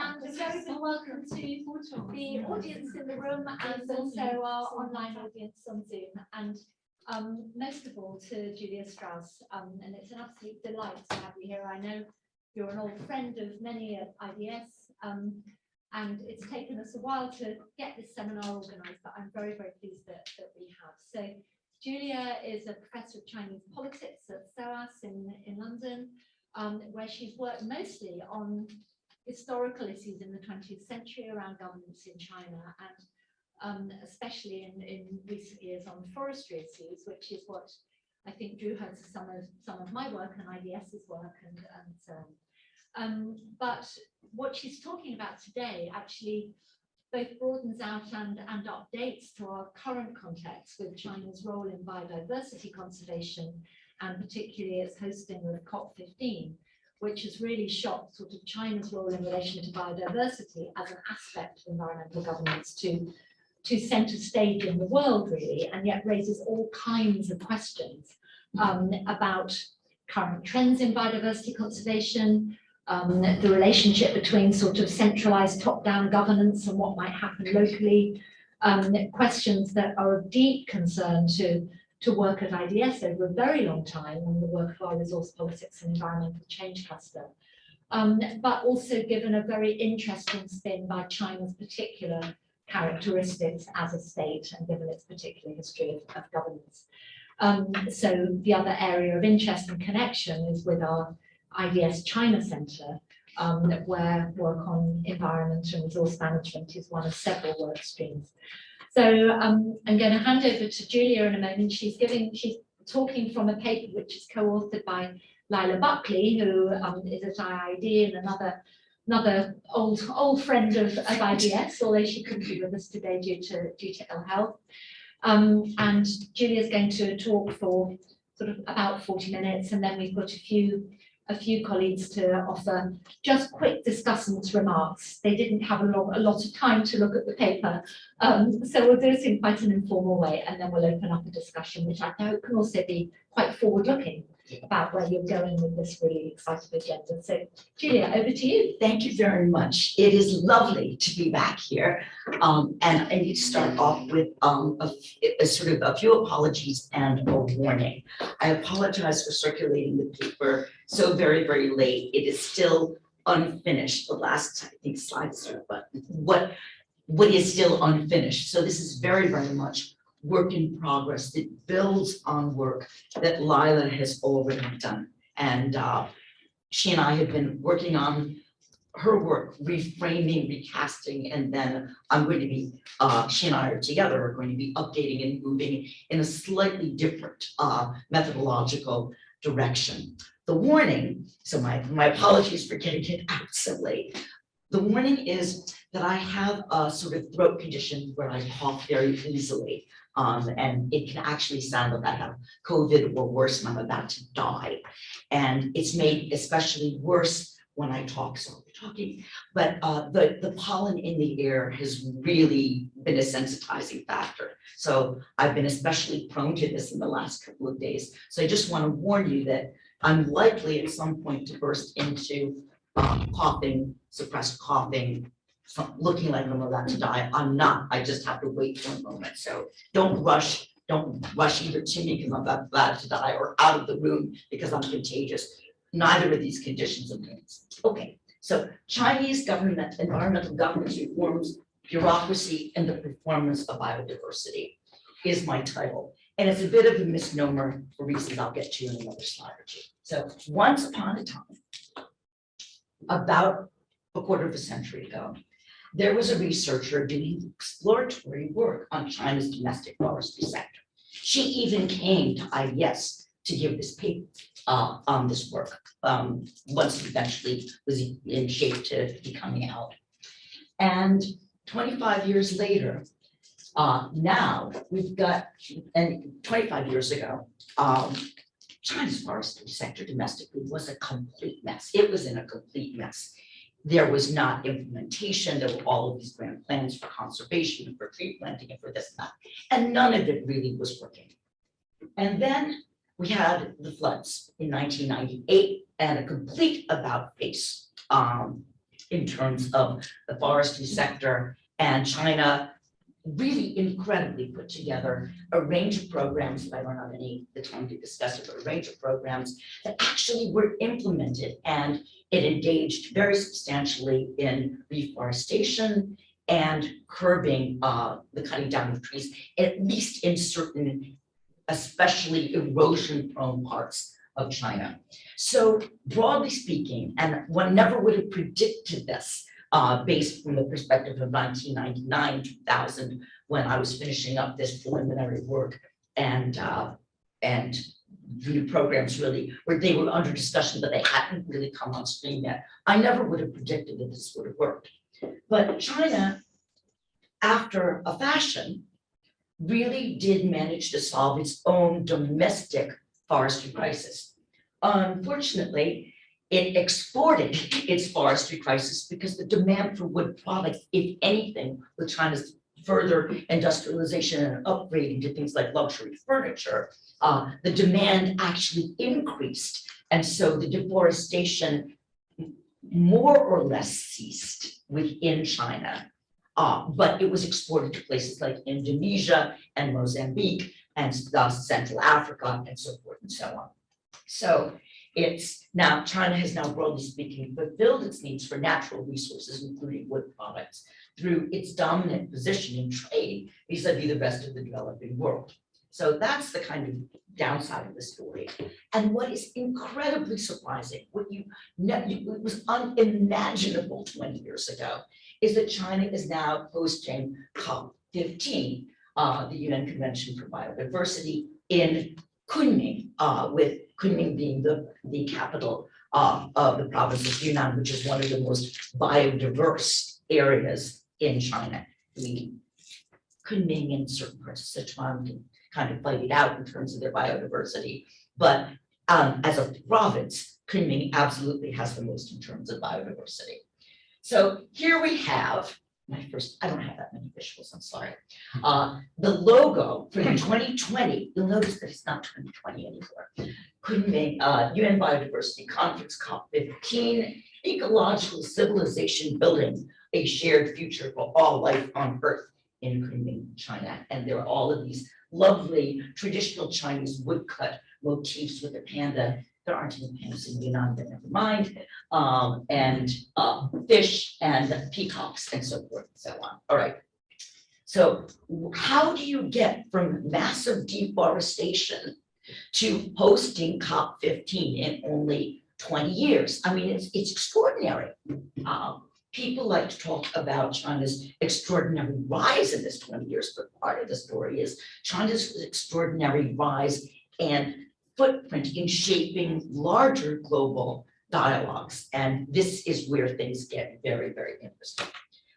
and a very good welcome to the audience in the room and also our online audience on Zoom. And most of all to Julia Strauss. And it's an absolute delight to have you here. I know you're an old friend of many at IDS, and it's taken us a while to get this seminar organised, but I'm very, very pleased that we have. So Julia is a professor of Chinese politics at SOAS in London, where she's worked mostly on historical issues in the 20th century around governance in China, and especially in recent years on forestry issues, which is what I think drew her to some of my work and IDS's work and so on. But what she's talking about today actually both broadens out and updates to our current context with China's role in biodiversity conservation, and particularly its hosting of COP15, which has really shot sort of China's role in relation to biodiversity as an aspect of environmental governance to centre stage in the world, really, and yet raises all kinds of questions about current trends in biodiversity conservation, the relationship between sort of centralised top-down governance and what might happen locally, questions that are of deep concern to work at IDS over a very long time on the work of our resource politics and environmental change cluster, but also given a very interesting spin by China's particular characteristics as a state and given its particular history of governance. So the other area of interest and connection is with our IDS China Centre, where work on environment and resource management is one of several work streams. So I'm going to hand over to Julia in a moment. She's talking from a paper which is co-authored by Lila Buckley, who is at IID and another old friend of IDS, although she couldn't be with us today due to ill health. And Julia's going to talk for sort of about 40 minutes, and then we've got a few colleagues to offer just quick discussant remarks. They didn't have a lot of time to look at the paper, so we'll do it in quite an informal way, and then we'll open up a discussion, which I know can also be quite forward-looking about where you're going with this really exciting agenda. So, Julia, over to you. Thank you very much. It is lovely to be back here, and I need to start off with a few apologies and a warning. I apologize for circulating the paper so very, very late. It is still unfinished. The last, I think, slides are, but what is still unfinished. So this is very, very much work in progress that builds on work that Lila has already done. And she and I have been working on her work, reframing, recasting, and then I'm going to be, she and I are together, are going to be updating and moving in a slightly different methodological direction. The warning, so my apologies for getting it out so late. The warning is that I have a sort of throat condition where I cough very easily. And it can actually sound like I have COVID or worse, and I'm about to die. And it's made especially worse when I talk, so we're talking. But the pollen in the air has really been a sensitizing factor. So I've been especially prone to this in the last couple of days. So I just want to warn you that I'm likely at some point to burst into coughing, suppressed coughing, looking like I'm about to die. I'm not. I just have to wait for a moment. So don't rush either to me because I'm about to die, or out of the room because I'm contagious. Neither of these conditions are good. Okay, so Chinese government, environmental governance reforms, bureaucracy, and the performance of biodiversity is my title. And it's a bit of a misnomer for reasons I'll get to in another slide or two. So once upon a time, about a quarter of a century ago, there was a researcher doing exploratory work on China's domestic forestry sector. She even came to IDS to give this paper on this work, once it eventually was in shape to be coming out. And 25 years later, now we've got, and 25 years ago, China's forestry sector domestically was a complete mess. It was in a complete mess. There was not implementation. There were all of these grand plans for conservation and for tree planting and for this and that, and none of it really was working. And then we had the floods in 1998 and a complete about face in terms of the forestry sector, and China really incredibly put together a range of programs, I don't have the time to discuss it, but a range of programs that actually were implemented, and it engaged very substantially in reforestation and curbing the cutting down of trees, at least in certain, especially erosion-prone parts of China. So broadly speaking, and one never would have predicted this, based from the perspective of 1999, 2000, when I was finishing up this preliminary work, and the programs really, where they were under discussion, but they hadn't really come on stream yet. I never would have predicted that this would have worked. But China, after a fashion, really did manage to solve its own domestic forestry crisis. Unfortunately, it exported its forestry crisis because the demand for wood products, if anything, with China's further industrialization and upgrading to things like luxury furniture, the demand actually increased. And so the deforestation more or less ceased within China, but it was exported to places like Indonesia and Mozambique and Central Africa and so forth and so on. So it's now, China has now, broadly speaking, fulfilled its needs for natural resources, including wood products, through its dominant position in trade vis-a-vis the rest of the developing world. So that's the kind of downside of the story. And what is incredibly surprising, it was unimaginable 20 years ago, is that China is now hosting COP15, the UN Convention for Biodiversity, in Kunming, with Kunming being the capital of the province of Yunnan, which is one of the most biodiverse areas in China. Kunming and certain parts of Sichuan can kind of fight it out in terms of their biodiversity, but as a province, Kunming absolutely has the most in terms of biodiversity. So here we have I don't have that many visuals, I'm sorry. The logo for the 2020, you'll notice that it's not 2020 anymore. Kunming UN Biodiversity Conference COP15, Ecological Civilization Building a Shared Future for All Life on Earth in Kunming, China. And there are all of these lovely traditional Chinese woodcut motifs with a panda. There aren't any pandas in Yunnan, but never mind. And fish and peacocks and so forth and so on. All right. So how do you get from massive deforestation to hosting COP15 in only 20 years? I mean, it's extraordinary. People like to talk about China's extraordinary rise in this 20 years, but part of the story is China's extraordinary rise and footprint in shaping larger global dialogues. And this is where things get very, very interesting,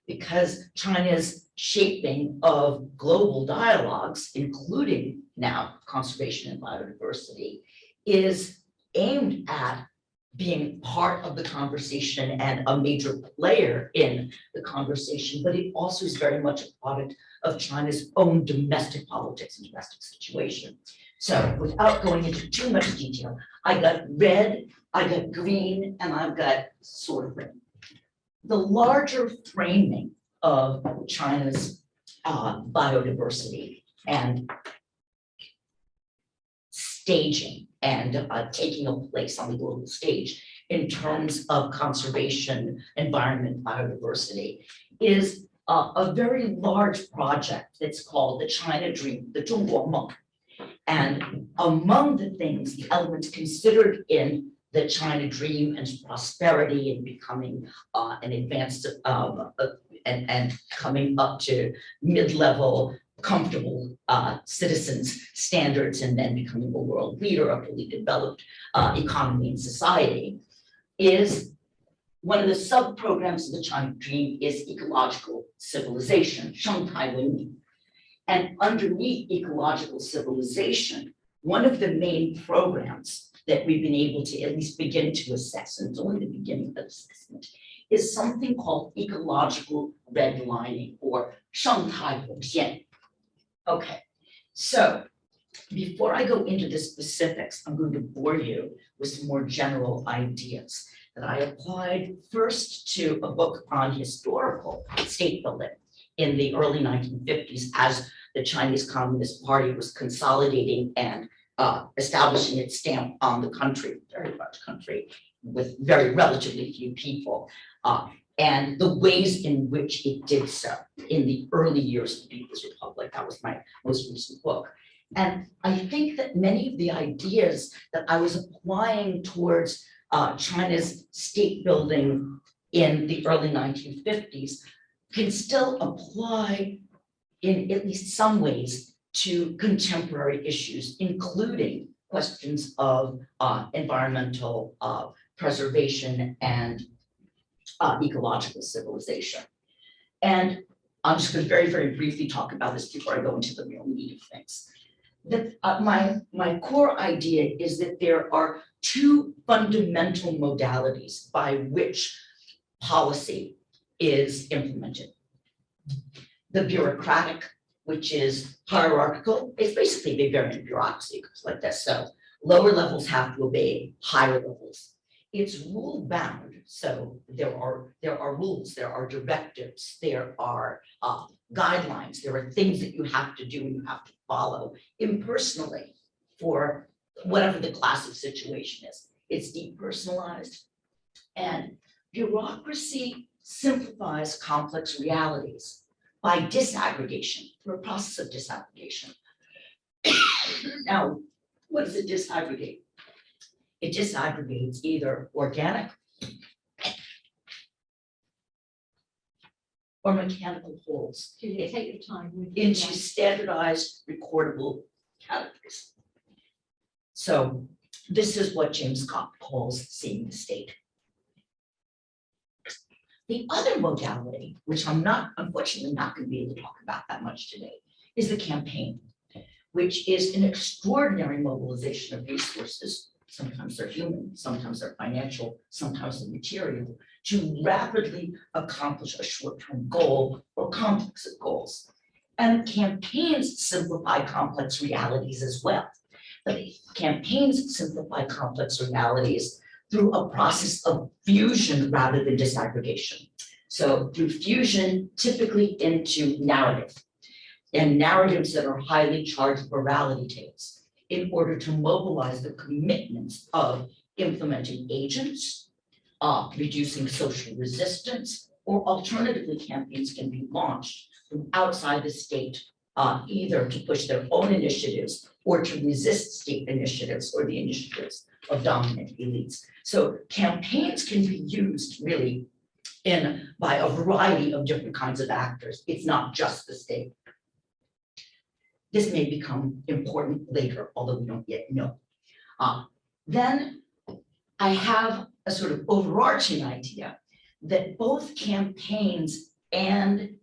because China's shaping of global dialogues, including now conservation and biodiversity, is aimed at being part of the conversation and a major player in the conversation, but it also is very much a product of China's own domestic politics and domestic situation. So without going into too much detail, I got red, I got green, and I've got sort of red. The larger framing of China's biodiversity and staging and taking a place on the global stage in terms of conservation, environment, biodiversity is a very large project that's called the China Dream, the 中国梦. And among the things, the elements considered in the China Dream and prosperity and becoming an advanced and coming up to mid-level comfortable citizens standards and then becoming a world leader, a fully developed economy and society, is one of the sub-programs of the China Dream is Ecological Civilization, 生态文明. And underneath Ecological Civilization, one of the main programs that we've been able to at least begin to assess, and it's only the beginning of assessment, is something called Ecological Redlining, or 生态红线. Okay, so before I go into the specifics, I'm going to bore you with some more general ideas that I applied first to a book on historical state building in the early 1950s as the Chinese Communist Party was consolidating and establishing its stamp on the country, very large country, with very relatively few people, and the ways in which it did so in the early years of the People's Republic. That was my most recent book. And I think that many of the ideas that I was applying towards China's state building in the early 1950s can still apply in at least some ways to contemporary issues, including questions of environmental preservation and ecological civilization. And I'm just going to very, very briefly talk about this before I go into the real meat of things. My core idea is that there are two fundamental modalities by which policy is implemented. The bureaucratic, which is hierarchical, it's basically a variant bureaucracy, it goes like this. So lower levels have to obey higher levels. It's rule bound, so there are rules, there are directives, there are guidelines, there are things that you have to do and you have to follow impersonally for whatever the class of situation is. It's depersonalized, and bureaucracy simplifies complex realities by disaggregation, through a process of disaggregation. Now, what does it disaggregate? It disaggregates either organic or mechanical wholes Julia, take your time. into standardized recordable categories. So this is what James Scott calls seeing the state. The other modality, which I'm unfortunately not going to be able to talk about that much today, is the campaign, which is an extraordinary mobilization of resources. Sometimes they're human, sometimes they're financial, sometimes they're material, to rapidly accomplish a short-term goal or complex of goals. And campaigns simplify complex realities as well. But campaigns simplify complex realities through a process of fusion rather than disaggregation. So through fusion, typically into narrative, and narratives that are highly charged morality tales, in order to mobilize the commitments of implementing agents, reducing social resistance, or alternatively, campaigns can be launched from outside the state, either to push their own initiatives or to resist state initiatives or the initiatives of dominant elites. So campaigns can be used really by a variety of different kinds of actors. It's not just the state. This may become important later, although we don't yet know. Then I have a sort of overarching idea that both campaigns and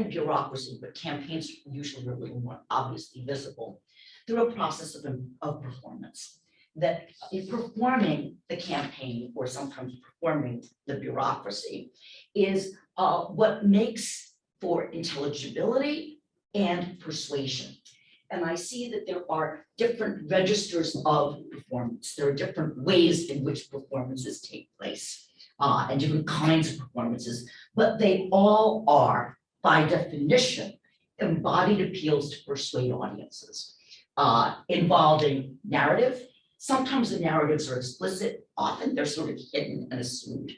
bureaucracy, but campaigns usually are a little more obviously visible, through a process of performance. That if performing the campaign, or sometimes performing the bureaucracy, is what makes for intelligibility and persuasion. And I see that there are different registers of performance. There are different ways in which performances take place, and different kinds of performances, but they all are, by definition, embodied appeals to persuade audiences, involving narrative. Sometimes the narratives are explicit, often they're sort of hidden and assumed.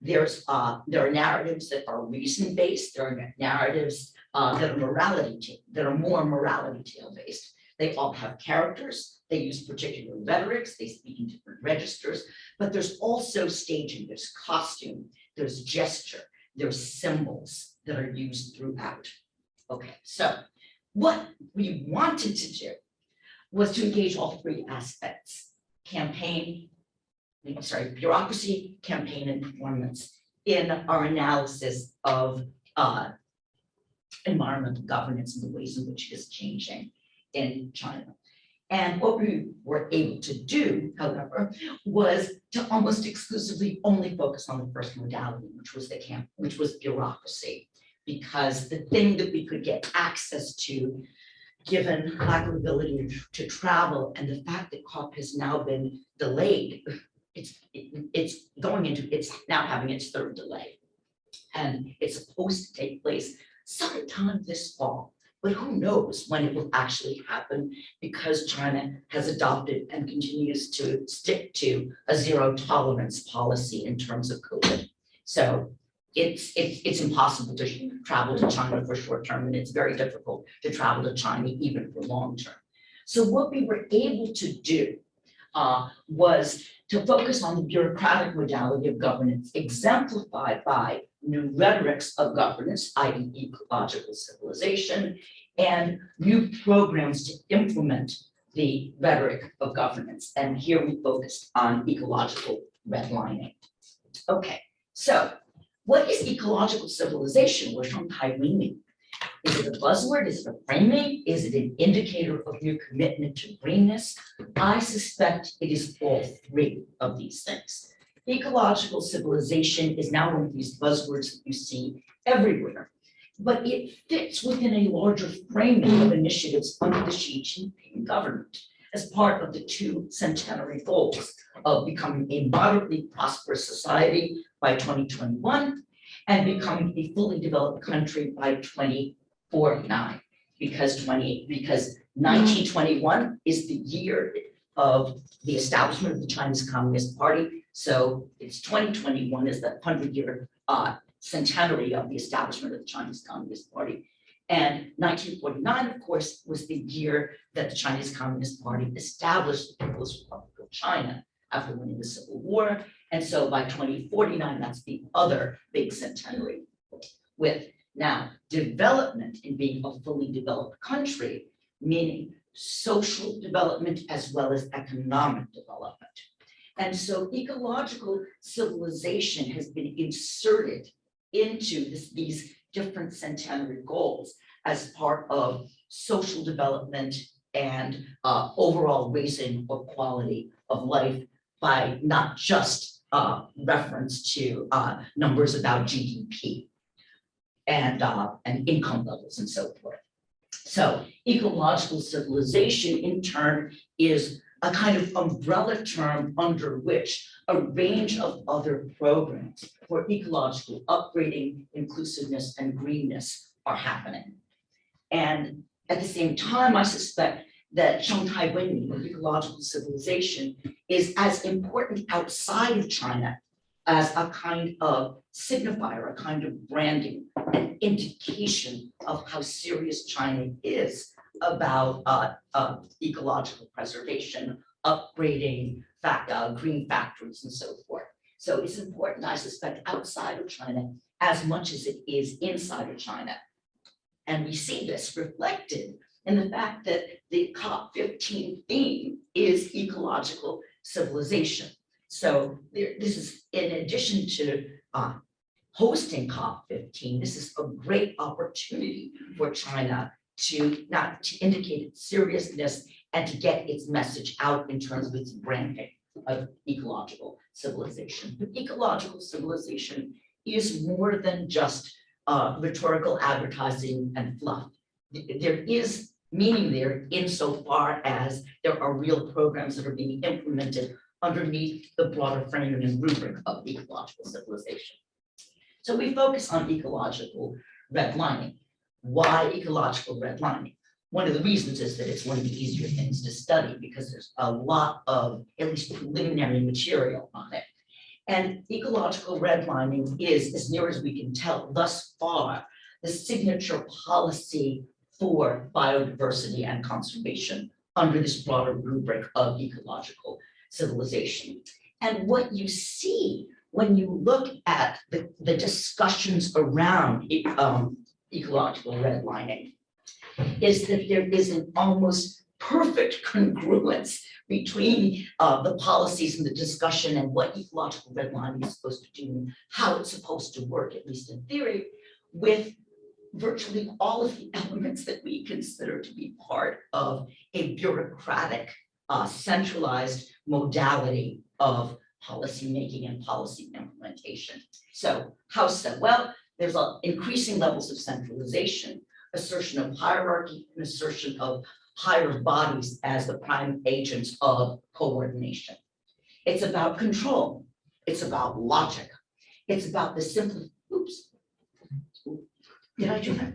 There are narratives that are reason-based, there are narratives that are more morality tale-based. They all have characters, they use particular rhetorics, they speak in different registers, but there's also staging, there's costume, there's gesture, there's symbols that are used throughout. Okay, so what we wanted to do was to engage all three aspects: bureaucracy, campaign, and performance in our analysis of environmental governance and the ways in which it is changing in China. And what we were able to do, however, was to almost exclusively only focus on the first modality, which was bureaucracy, because the thing that we could get access to, given lack of ability to travel and the fact that COP has now been delayed it's going into, it's now having its third delay. And it's supposed to take place sometime this fall, but who knows when it will actually happen, because China has adopted and continues to stick to a zero tolerance policy in terms of COVID. So it's impossible to travel to China for short term, and it's very difficult to travel to China even for long term. So what we were able to do was to focus on the bureaucratic modality of governance, exemplified by new rhetorics of governance, i.e. ecological civilization, and new programs to implement the rhetoric of governance. And here we focused on ecological redlining. Okay, so what is ecological civilization? We're from Taiwan. Is it a buzzword? Is it a framing? Is it an indicator of your commitment to greenness? I suspect it is all three of these things. Ecological civilization is now one of these buzzwords that you see everywhere, but it fits within a larger framing of initiatives under the Xi Jinping government as part of the two centenary goals of becoming a moderately prosperous society by 2021 and becoming a fully developed country by 2049, because 1921 is the year of the establishment of the Chinese Communist Party. So it's 2021 is the 100-year centenary of the establishment of the Chinese Communist Party. And 1949, of course, was the year that the Chinese Communist Party established the People's Republic of China after winning the Civil War. And so by 2049, that's the other big centenary. With now development in being a fully developed country, meaning social development as well as economic development. And so ecological civilization has been inserted into these different centenary goals as part of social development and overall raising of quality of life by not just reference to numbers about GDP and income levels and so forth. So ecological civilization in turn is a kind of umbrella term under which a range of other programs for ecological upgrading, inclusiveness, and greenness are happening. And at the same time, I suspect that Shanghai Wenyi, or ecological civilization, is as important outside of China as a kind of signifier, a kind of branding, an indication of how serious China is about ecological preservation, upgrading green factories and so forth. So it's important, I suspect, outside of China as much as it is inside of China. And we see this reflected in the fact that the COP15 theme is ecological civilization. So this is in addition to hosting COP15, this is a great opportunity for China to indicate its seriousness and to get its message out in terms of its branding of ecological civilization. But ecological civilization is more than just rhetorical advertising and fluff. There is meaning there insofar as there are real programs that are being implemented underneath the broader framing and rubric of ecological civilization. So we focus on ecological redlining. Why ecological redlining? One of the reasons is that it's one of the easier things to study because there's a lot of at least preliminary material on it. And ecological redlining is, as near as we can tell thus far, the signature policy for biodiversity and conservation under this broader rubric of ecological civilization. And what you see when you look at the discussions around ecological redlining is that there is an almost perfect congruence between the policies and the discussion and what ecological redlining is supposed to do, how it's supposed to work, at least in theory, with virtually all of the elements that we consider to be part of a bureaucratic, centralized modality of policy making and policy implementation. So how so? Well, there's increasing levels of centralization, assertion of hierarchy, and assertion of higher bodies as the prime agents of coordination. It's about control. It's about logic. It's about the simple, oops. Did I do that?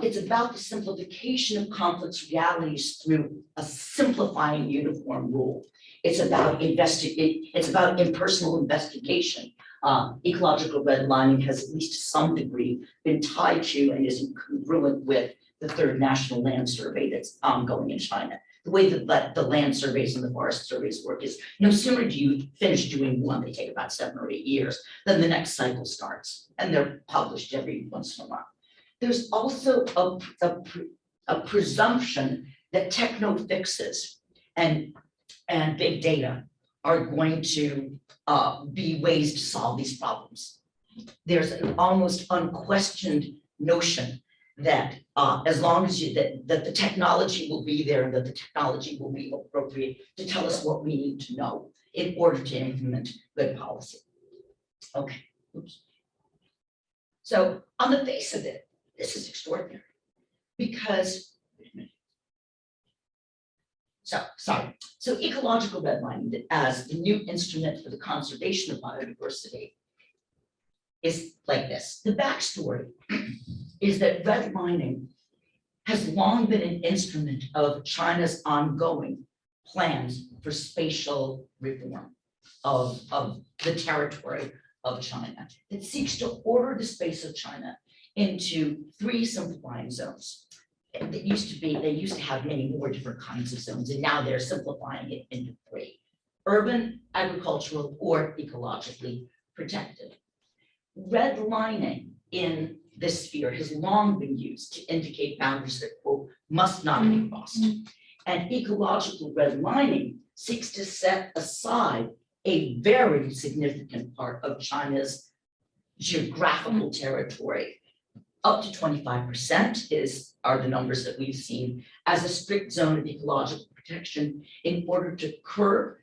It's about the simplification of complex realities through a simplifying uniform rule. It's about it's about impersonal investigation. Ecological redlining has at least to some degree been tied to and is congruent with the third national land survey that's ongoing in China. The way that the land surveys and the forest surveys work is no sooner do you finish doing one, they take about 7 or 8 years, then the next cycle starts, and they're published every once in a while. There's also a presumption that techno fixes and big data are going to be ways to solve these problems. There's an almost unquestioned notion that as long as that the technology will be there and that the technology will be appropriate to tell us what we need to know in order to implement good policy. Okay, oops. So on the face of it, this is extraordinary because, so ecological redlining as the new instrument for the conservation of biodiversity is like this. The backstory is that redlining has long been an instrument of China's ongoing plans for spatial reform of the territory of China that seeks to order the space of China into 3 simplifying zones. They used to have many more different kinds of zones, and now they're simplifying it into 3: urban, agricultural, or ecologically protected. Redlining in this sphere has long been used to indicate boundaries that, quote, must not be crossed. And ecological redlining seeks to set aside a very significant part of China's geographical territory. Up to 25% are the numbers that we've seen as a strict zone of ecological protection in order to curb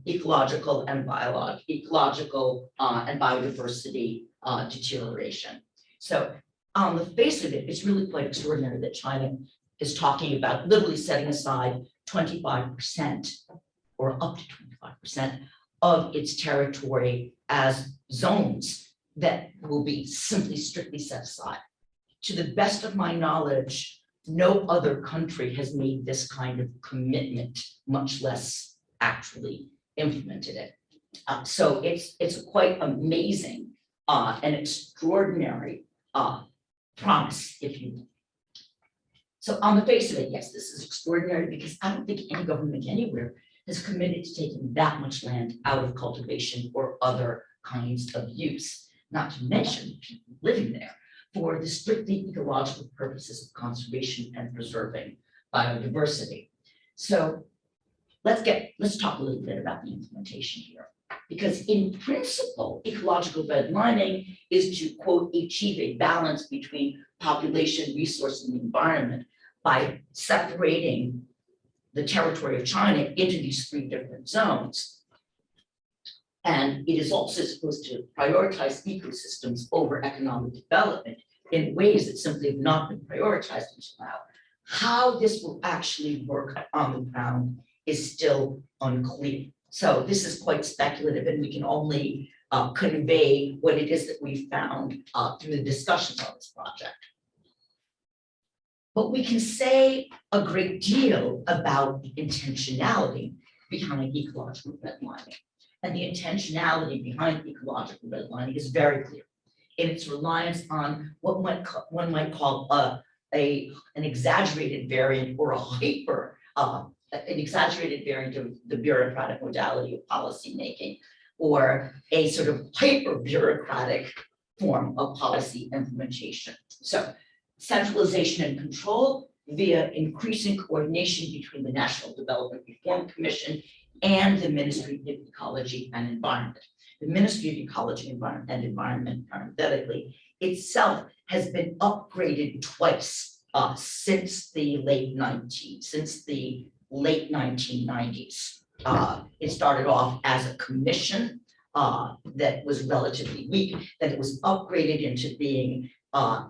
ecological and biodiversity deterioration. So on the face of it, it's really quite extraordinary that China is talking about literally setting aside 25% or up to 25% of its territory as zones that will be simply strictly set aside. To the best of my knowledge, no other country has made this kind of commitment, much less actually implemented it. So it's quite amazing and extraordinary promise, if you will. So on the face of it, yes, this is extraordinary because I don't think any government anywhere has committed to taking that much land out of cultivation or other kinds of use, not to mention people living there for the strictly ecological purposes of conservation and preserving biodiversity. So let's talk a little bit about the implementation here. Because in principle, ecological redlining is to, quote, achieve a balance between population, resource, and the environment by separating the territory of China into these 3 different zones. And it is also supposed to prioritize ecosystems over economic development in ways that simply have not been prioritized until now. How this will actually work on the ground is still unclear. So this is quite speculative, and we can only convey what it is that we found through the discussions on this project. But we can say a great deal about the intentionality behind ecological redlining. And the intentionality behind ecological redlining is very clear in its reliance on what one might call an exaggerated variant or a hyper an exaggerated variant of the bureaucratic modality of policymaking, or a sort of hyper bureaucratic form of policy implementation. So centralization and control via increasing coordination between the National Development Reform Commission and the Ministry of Ecology and Environment. The Ministry of Ecology and Environment, parenthetically, itself has been upgraded twice since the late 1990s. It started off as a commission that was relatively weak, then it was upgraded into being a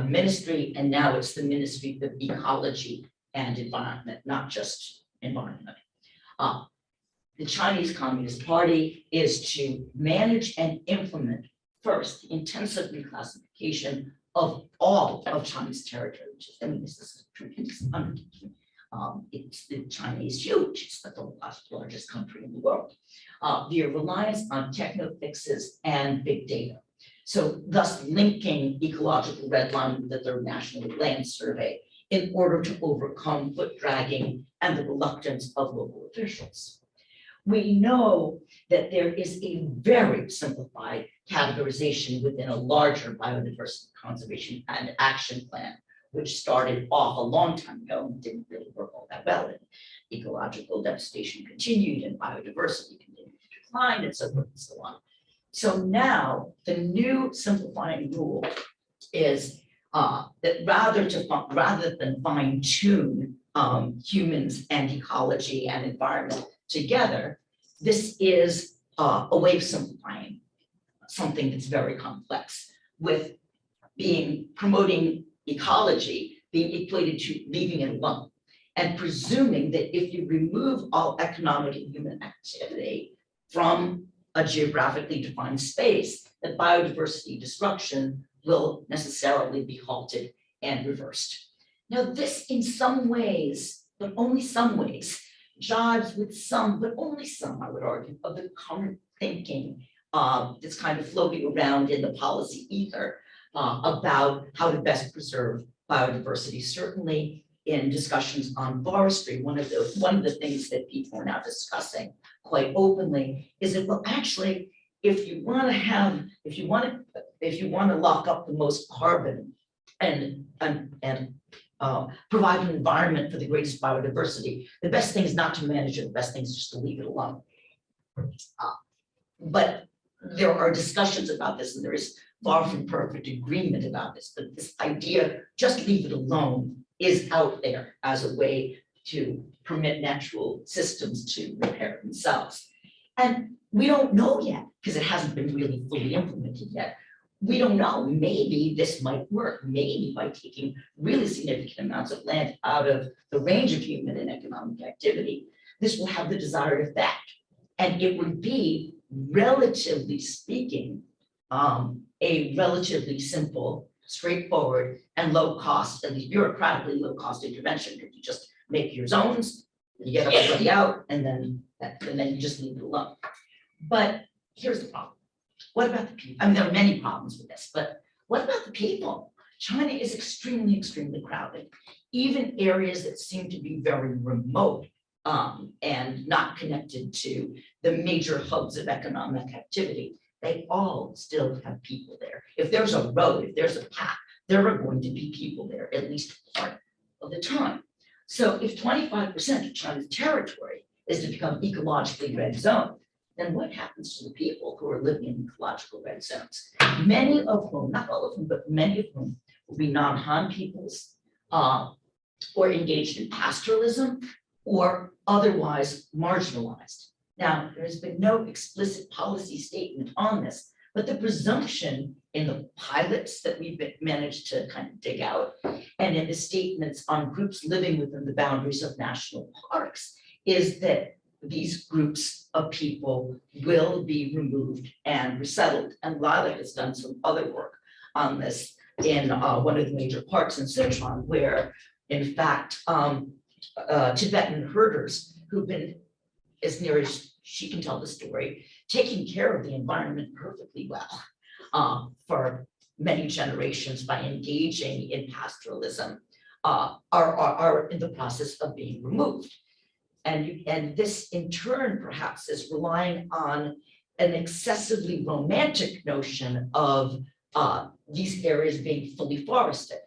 ministry, and now it's the Ministry of Ecology and Environment, not just environment. The Chinese Communist Party is to manage and implement first intensive reclassification of all of China's territory, which is, I mean, this is a tremendous undertaking. China is huge, it's the largest country in the world, via reliance on techno fixes and big data. So thus linking ecological redlining with the Third National Land Survey in order to overcome foot dragging and the reluctance of local officials. We know that there is a very simplified categorization within a larger biodiversity conservation and action plan, which started off a long time ago and didn't really work all that well. And ecological devastation continued and biodiversity continued to decline and so forth and so on. So now the new simplifying rule is that rather than fine tune humans and ecology and environment together, this is a way of simplifying something that's very complex, with promoting ecology being equated to leaving it alone, and presuming that if you remove all economic and human activity from a geographically defined space, that biodiversity destruction will necessarily be halted and reversed. Now, this in some ways, but only some ways, jives with some, but only some, I would argue, of the current thinking that's kind of floating around in the policy ether about how to best preserve biodiversity. Certainly in discussions on forestry, one of the things that people are now discussing quite openly is that, well, actually, if you want to lock up the most carbon and provide an environment for the greatest biodiversity, the best thing is not to manage it. The best thing is just to leave it alone. But there are discussions about this, and there is far from perfect agreement about this. But this idea, just leave it alone, is out there as a way to permit natural systems to repair themselves. And we don't know yet, because it hasn't been really fully implemented yet. We don't know, maybe this might work, maybe by taking really significant amounts of land out of the range of human and economic activity, this will have the desired effect. And it would be, relatively speaking, a relatively simple, straightforward, and low cost, at least bureaucratically low cost intervention. If you just make your zones, you get everybody out, and then you just leave it alone. But here's the problem. What about the people? I mean, there are many problems with this, but what about the people? China is extremely, extremely crowded. Even areas that seem to be very remote and not connected to the major hubs of economic activity, they all still have people there. If there's a road, if there's a path, there are going to be people there at least part of the time. So if 25% of China's territory is to become ecologically red zone, then what happens to the people who are living in ecological red zones? Many of whom, not all of them, but many of whom will be non-Han peoples or engaged in pastoralism or otherwise marginalized. Now, there's been no explicit policy statement on this, but the presumption in the pilots that we've managed to kind of dig out and in the statements on groups living within the boundaries of national parks is that these groups of people will be removed and resettled. And Lila has done some other work on this in one of the major parks in Sichuan, where in fact, Tibetan herders who've been, as near as she can tell the story, taking care of the environment perfectly well for many generations by engaging in pastoralism are in the process of being removed. And this in turn perhaps is relying on an excessively romantic notion of these areas being fully forested.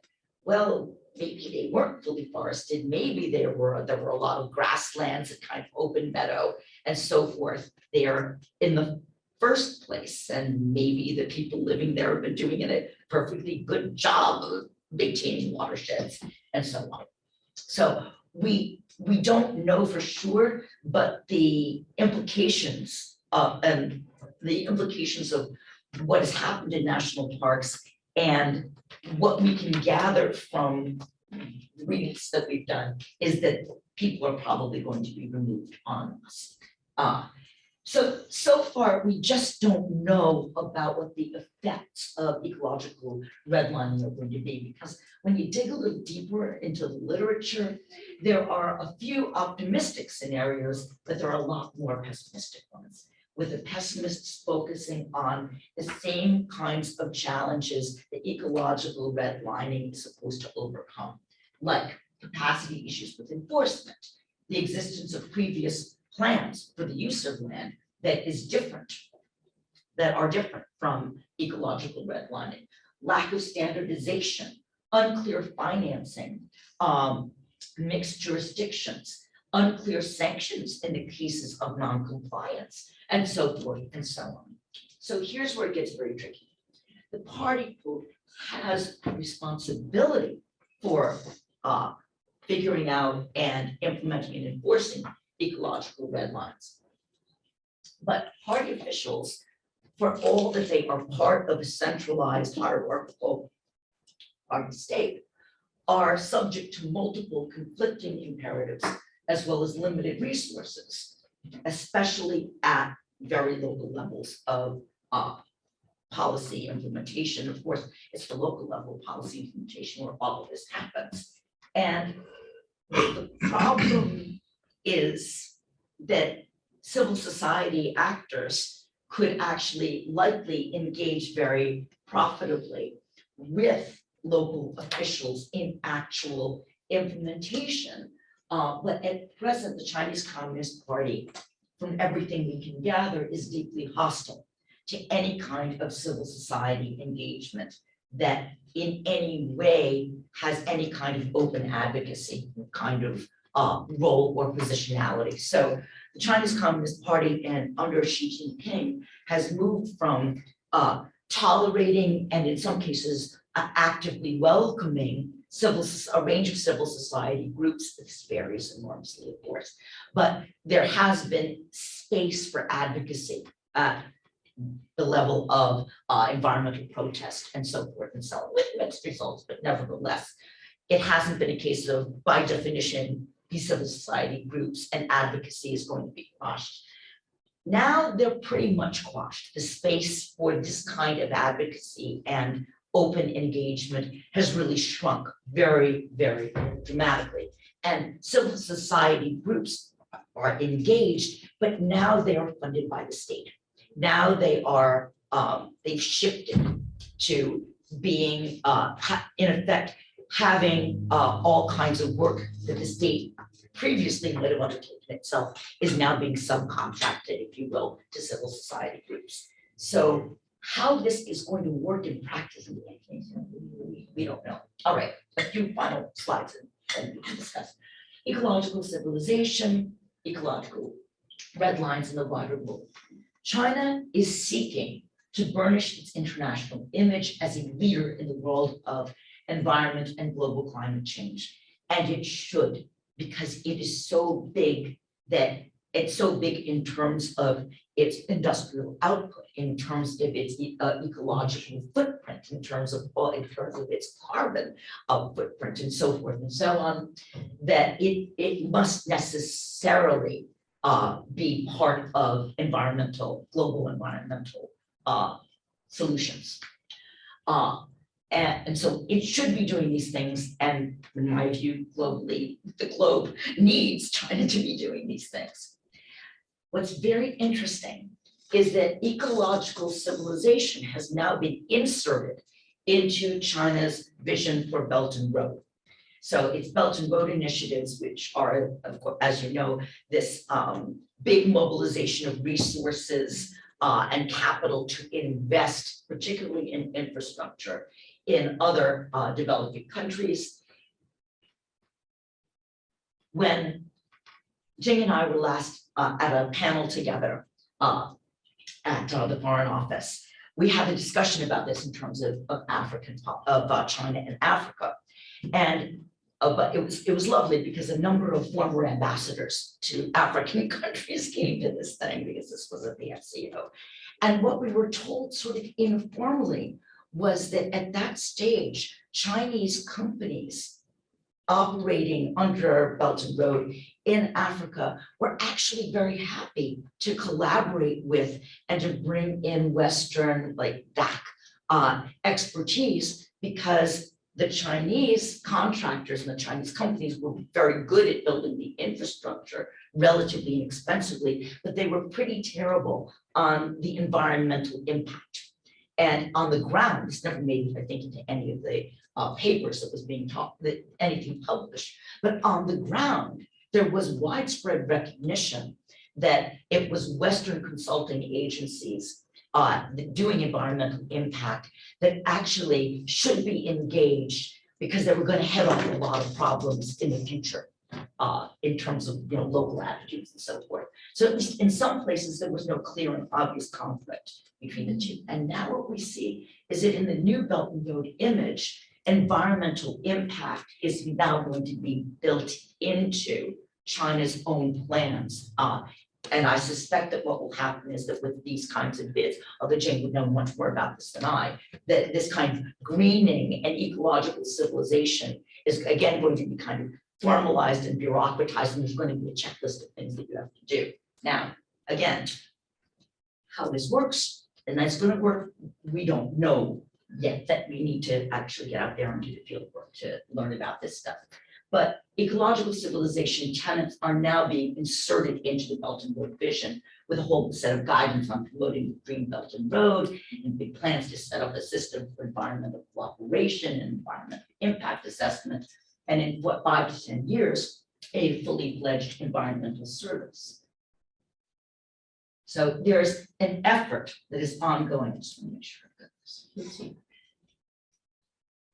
Well, maybe they weren't fully forested. Maybe there were a lot of grasslands and kind of open meadow and so forth there in the first place. And maybe the people living there have been doing a perfectly good job of maintaining watersheds and so on. So we don't know for sure, but the implications of what has happened in national parks and what we can gather from readings that we've done is that people are probably going to be removed on us. So far, we just don't know about what the effects of ecological redlining are going to be, because when you dig a little deeper into the literature, there are a few optimistic scenarios, but there are a lot more pessimistic ones, with the pessimists focusing on the same kinds of challenges that ecological redlining is supposed to overcome, like capacity issues with enforcement, the existence of previous plans for the use of land that are different from ecological redlining, lack of standardization, unclear financing, mixed jurisdictions, unclear sanctions in the cases of non-compliance, and so forth and so on. So here's where it gets very tricky. The party group has a responsibility for figuring out and implementing and enforcing ecological red lines. But party officials, for all that they are part of a centralized hierarchical party state, are subject to multiple conflicting imperatives as well as limited resources, especially at very local levels of policy implementation. Of course, it's the local level policy implementation where all of this happens. And the problem is that civil society actors could actually likely engage very profitably with local officials in actual implementation. But at present, the Chinese Communist Party, from everything we can gather, is deeply hostile to any kind of civil society engagement that in any way has any kind of open advocacy kind of role or positionality. So the Chinese Communist Party and under Xi Jinping has moved from tolerating and in some cases actively welcoming a range of civil society groups. This varies enormously, of course, but there has been space for advocacy at the level of environmental protest and so forth and so on, with mixed results, but nevertheless, it hasn't been a case of, by definition, these civil society groups and advocacy is going to be quashed. Now they're pretty much quashed. The space for this kind of advocacy and open engagement has really shrunk very, very dramatically. And civil society groups are engaged, but now they are funded by the state. Now they are, they've shifted to being, in effect, having all kinds of work that the state previously might have undertaken itself is now being subcontracted, if you will, to civil society groups. So how this is going to work in practice, we don't know. All right, a few final slides and we can discuss. Ecological civilization, ecological red lines in the wider world. China is seeking to burnish its international image as a leader in the world of environment and global climate change. And it should, because it is so big that it's so big in terms of its industrial output, in terms of its ecological footprint, in terms of its carbon footprint and so forth and so on, that it must necessarily be part of global environmental solutions. And so it should be doing these things, and in my view, globally, the globe needs China to be doing these things. What's very interesting is that ecological civilization has now been inserted into China's vision for Belt and Road. So it's Belt and Road initiatives, which are, of course, as you know, this big mobilization of resources and capital to invest, particularly in infrastructure, in other developing countries. When Jing and I were last at a panel together at the Foreign Office, we had a discussion about this in terms of China and Africa. And but it was lovely because a number of former ambassadors to African countries came to this thing because this was at the FCO. And what we were told sort of informally was that at that stage, Chinese companies operating under Belt and Road in Africa were actually very happy to collaborate with and to bring in Western, like DAC, expertise, because the Chinese contractors and the Chinese companies were very good at building the infrastructure relatively inexpensively, but they were pretty terrible on the environmental impact. And on the ground, it's never made, I think, into any of the papers that was being taught, that anything published. But on the ground, there was widespread recognition that it was Western consulting agencies doing environmental impact that actually should be engaged, because they were going to head off a lot of problems in the future in terms of local attitudes and so forth. So at least in some places, there was no clear and obvious conflict between the two. And now what we see is that in the new Belt and Road image, environmental impact is now going to be built into China's own plans. And I suspect that what will happen is that with these kinds of bids, although Jane would know much more about this than I, that this kind of greening and ecological civilization is again going to be kind of formalized and bureaucratized, and there's going to be a checklist of things that you have to do. Now, again, how this works, and that's going to work, we don't know yet. That we need to actually get out there and do the field work to learn about this stuff. But ecological civilization tenets are now being inserted into the Belt and Road vision with a whole set of guidance on promoting the Green Belt and Road and big plans to set up a system for environmental cooperation and environmental impact assessment. And in 5 to 10 years, a fully fledged environmental service. So there's an effort that is ongoing. I just want to make sure I've got this. Let's see.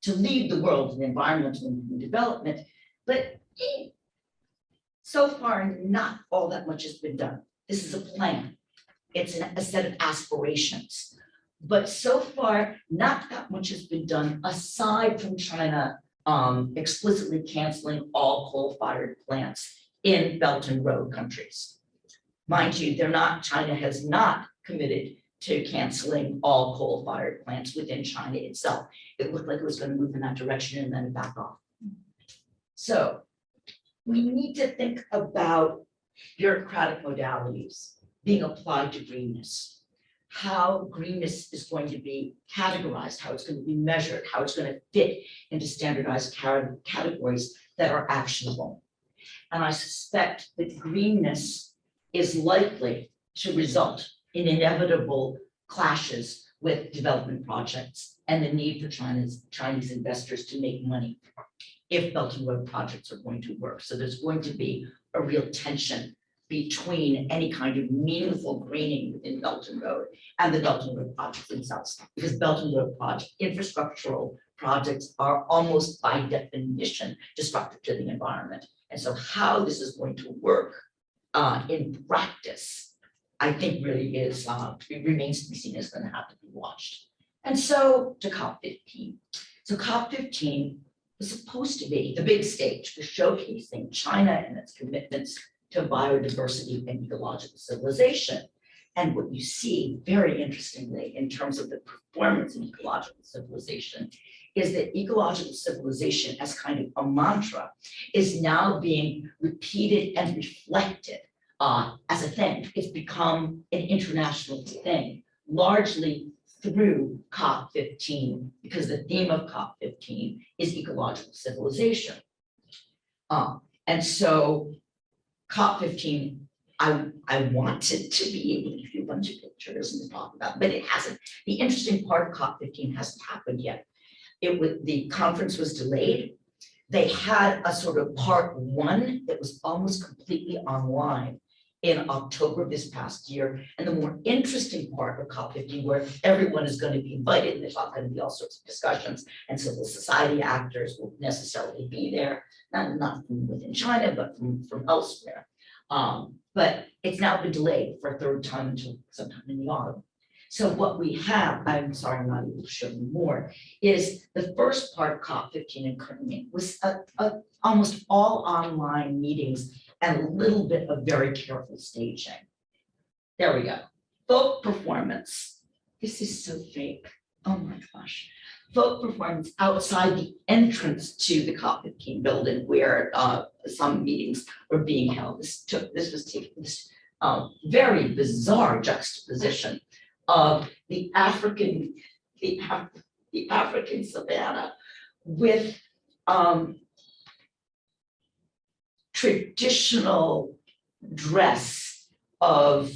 To lead the world in environmental development, but so far not all that much has been done. This is a plan. It's a set of aspirations. But so far, not that much has been done aside from China explicitly canceling all coal-fired plants in Belt and Road countries. Mind you, China has not committed to canceling all coal-fired plants within China itself. It looked like it was going to move in that direction and then back off. So we need to think about bureaucratic modalities being applied to greenness, how greenness is going to be categorized, how it's going to be measured, how it's going to fit into standardized categories that are actionable. And I suspect that greenness is likely to result in inevitable clashes with development projects and the need for Chinese investors to make money if Belt and Road projects are going to work. So there's going to be a real tension between any kind of meaningful greening within Belt and Road and the Belt and Road projects themselves, because Belt and Road project infrastructural projects are almost by definition destructive to the environment. And so how this is going to work in practice, I think really is, it remains to be seen, is going to have to be watched. And so to COP15. So COP15 was supposed to be the big stage for showcasing China and its commitments to biodiversity and ecological civilization. And what you see very interestingly in terms of the performance in ecological civilization is that ecological civilization as kind of a mantra is now being repeated and reflected as a thing. It's become an international thing, largely through COP15, because the theme of COP15 is ecological civilization. And so COP15, I wanted to be able to do a bunch of pictures and talk about, but it hasn't. The interesting part of COP15 hasn't happened yet. The conference was delayed. They had a sort of part one that was almost completely online in October of this past year. And the more interesting part of COP15, where everyone is going to be invited, and there's not going to be all sorts of discussions, and civil society actors will necessarily be there, not from within China, but from elsewhere. But it's now been delayed for a third time until sometime in the autumn. So what we have, I'm sorry, I'm not able to show you more, is the first part of COP15 in Kunming was almost all online meetings and a little bit of very careful staging. There we go. Folk performance. This is so fake. oh my gosh, vote performance outside the entrance to the COP15 building where some meetings were being held. This was taking this very bizarre juxtaposition of the African savannah with traditional dress of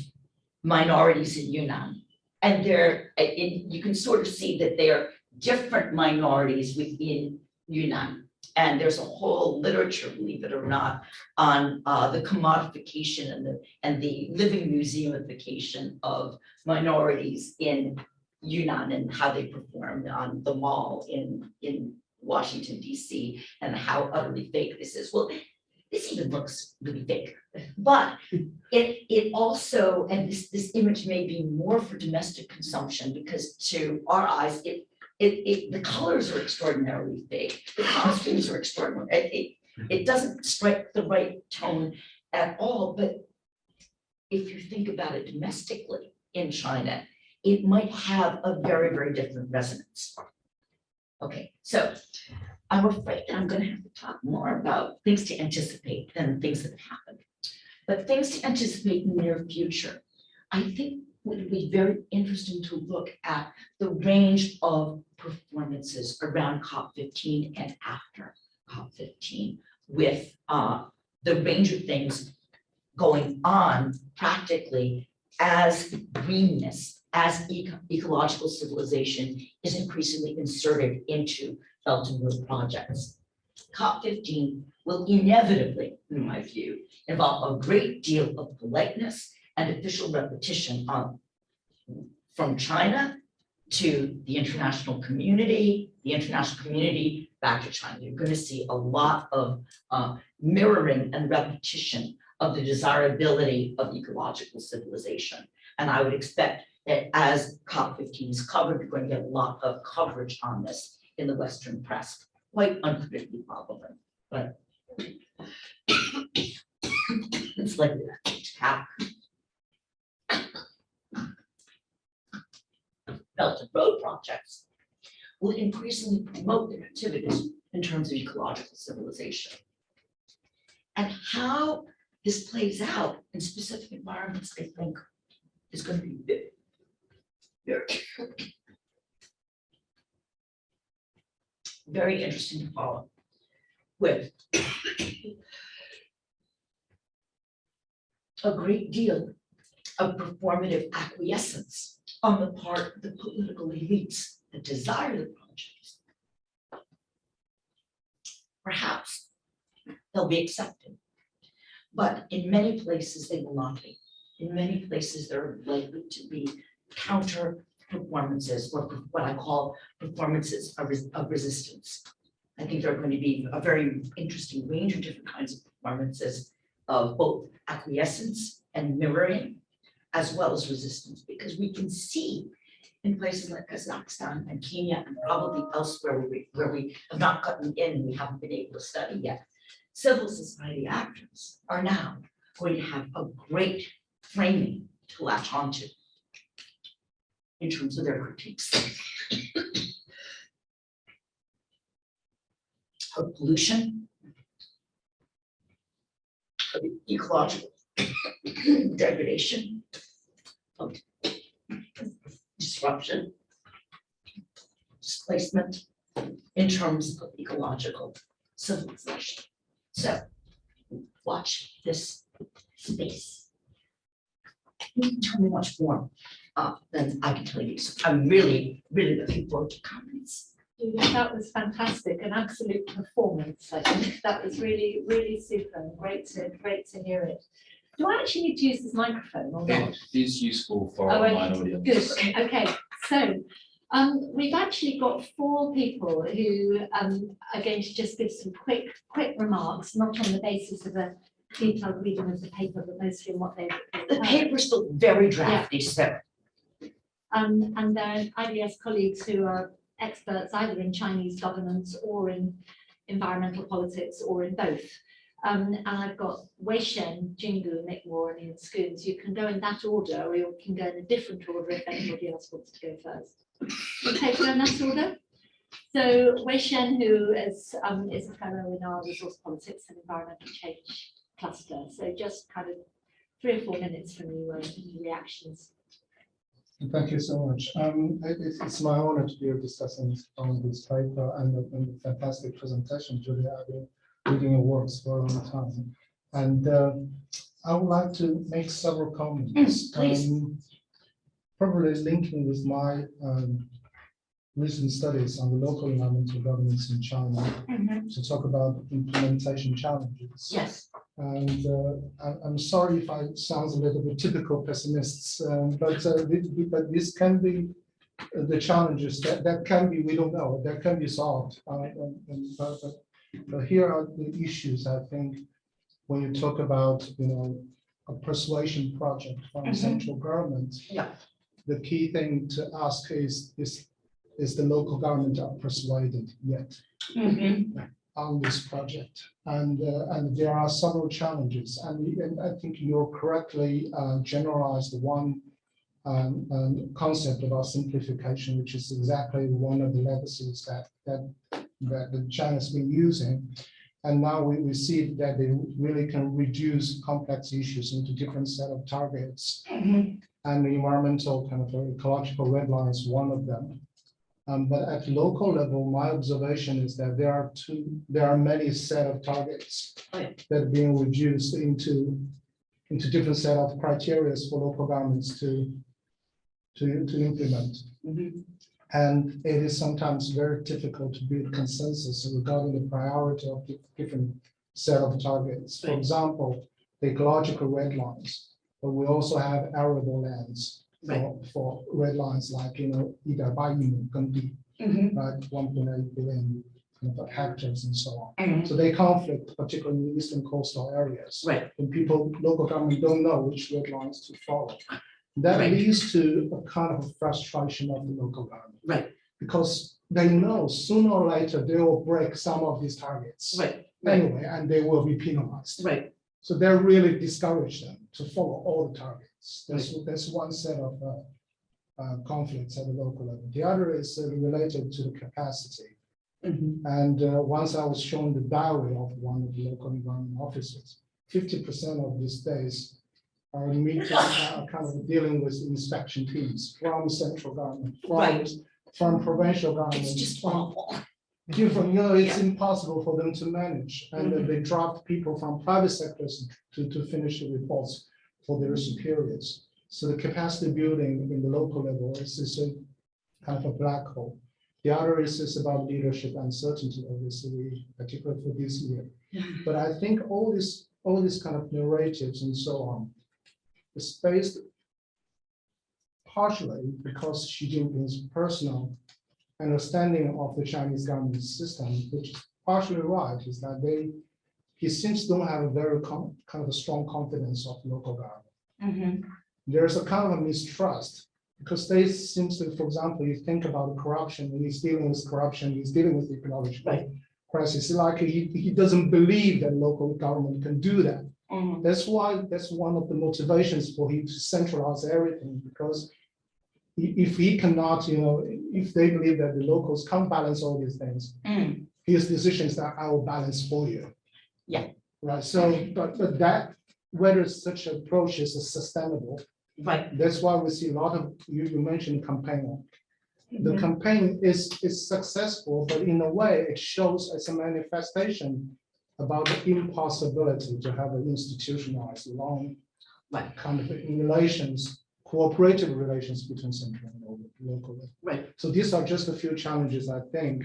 minorities in Yunnan. And you can sort of see that they're different minorities within Yunnan. And there's a whole literature, believe it or not, on the commodification and the living museumification of minorities in Yunnan and how they performed on the mall in Washington, DC, and how utterly fake this is. Well, this even looks really fake, but it also, and this image may be more for domestic consumption because to our eyes, the colors are extraordinarily fake, the costumes are extraordinary. It doesn't strike the right tone at all, but if you think about it domestically in China, it might have a very, very different resonance. Okay, so I'm afraid that I'm going to have to talk more about things to anticipate than things that have happened. But things to anticipate in the near future, I think would be very interesting to look at the range of performances around COP15 and after COP15 with the range of things going on practically as greenness, as ecological civilization is increasingly inserted into Belt and Road projects. COP15 will inevitably, in my view, involve a great deal of politeness and official repetition from China to the international community back to China. You're going to see a lot of mirroring and repetition of the desirability of ecological civilization. And I would expect that as COP15 is covered, we're going to get a lot of coverage on this in the Western press, quite unpredictably probably, but it's like that. Belt and Road projects will increasingly promote their activities in terms of ecological civilization. And how this plays out in specific environments, I think, is going to be very interesting to follow, with a great deal of performative acquiescence on the part of the political elites that desire the projects. Perhaps they'll be accepted, but in many places they will not be. In many places there are likely to be counter performances, or what I call performances of resistance. I think there are going to be a very interesting range of different kinds of performances of both acquiescence and mirroring, as well as resistance, because we can see in places like Kazakhstan and Kenya and probably elsewhere where we have not gotten in, we haven't been able to study yet, civil society actors are now going to have a great framing to latch onto in terms of their critiques of pollution, of ecological degradation, of disruption, displacement, in terms of ecological civilization. So watch this space. You can tell me much more than I can tell you. So I'm really, really looking forward to comments. Julia, that was fantastic, an absolute performance. I think that was really, really super and great to hear it. Do I actually need to use this microphone or not? It is useful for our online audience. Good. Okay. So we've actually got 4 people who are going to just give some quick remarks, not on the basis of a detailed reading of the paper, but mostly on what they've heard. The paper's still very drafty, so. And they're IBS colleagues who are experts either in Chinese governance or in environmental politics or in both. And I've got Wei Shen, Jingu, Nick Warren, and Scoons. You can go in that order, or you can go in a different order if anybody else wants to go first. Okay, go in that order. So Wei Shen, who is a fellow in our resource politics and environmental change cluster. So just kind of 3 or 4 minutes from you, reactions. Thank you so much. It's my honor to be here discussing on this paper and the fantastic presentation, Julia. I've been reading your works for a long time. And I would like to make several comments. Please. Probably linking with my recent studies on the local environmental governance in China to talk about implementation challenges. Yes. And I'm sorry if I sound a little bit typical pessimists, but this can be the challenges that can be, we don't know, that can be solved. But here are the issues, I think, when you talk about, a persuasion project from central government. Yeah. The key thing to ask is the local government are persuaded yet on this project? And there are several challenges, and I think you correctly generalized one concept about simplification, which is exactly one of the legacies that China's been using. And now we see that they really can reduce complex issues into different set of targets. And the environmental kind of ecological redline is one of them. But at local level, my observation is that there are many set of targets that are being reduced into different set of criteria for local governments to implement. And it is sometimes very difficult to build consensus regarding the priority of the different set of targets. For example, the ecological red lines, but we also have arable lands for red lines like, 180亩耕地, like 1.8 billion hectares and so on. So they conflict, particularly in eastern coastal areas. And local government don't know which red lines to follow. That leads to a kind of frustration of the local government. Because they know sooner or later they will break some of these targets. Anyway, and they will be penalized. So they're really discouraged them to follow all the targets. That's one set of conflicts at the local level. The other is related to the capacity. And once I was shown the diary of one of the local environment officers, 50% of these days are meeting, kind of dealing with inspection teams from central government, from provincial government. It's just awful. Different, it's impossible for them to manage, and they draft people from private sectors to finish the reports for their superiors. So the capacity building in the local level is a kind of a black hole. The other is about leadership uncertainty, obviously, particularly for this year. But I think all these kind of narratives and so on is based partially because Xi Jinping's personal understanding of the Chinese government system, which is partially right, is that he seems to don't have a very kind of a strong confidence of local government. There's a kind of a mistrust because they seem to, for example, you think about corruption, when he's dealing with corruption, he's dealing with ecological crisis. Like he doesn't believe that local government can do that. That's one of the motivations for him to centralize everything, because if he cannot, if they believe that the locals can't balance all these things, his decision is that I will balance for you. Right. So, but that whether such an approach is sustainable. That's why we see a lot of you mentioned campaign. The campaign is successful, but in a way it shows as a manifestation about the impossibility to have an institutionalized long kind of relations, cooperative relations between central and local. So these are just a few challenges I think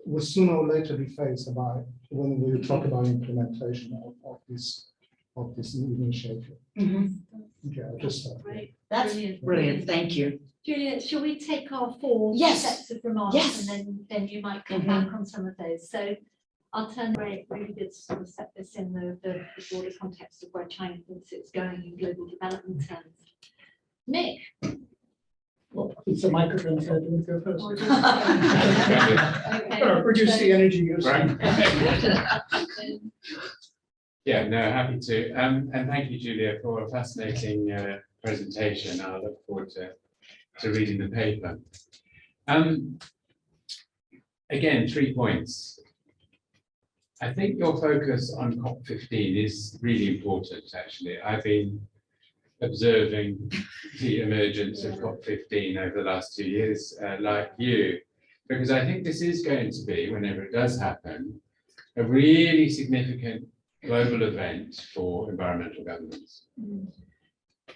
will sooner or later be faced by when we talk about implementation of this initiative. Okay, I'll just stop. That's brilliant. Thank you. Julia, shall we take our 4 sets of remarks, and then you might come back on some of those. So I'll turn really good to sort of set this in the broader context of where China thinks it's going in global development terms. Nick. Well, it's a microphone, so I do go first. Okay. Reduce the energy use. Yeah, no, happy to. And thank you, Julia, for a fascinating presentation. I look forward to reading the paper. Again, 3 points. I think your focus on COP15 is really important, actually. I've been observing the emergence of COP15 over the last 2 years, like you, because I think this is going to be, whenever it does happen, a really significant global event for environmental governance.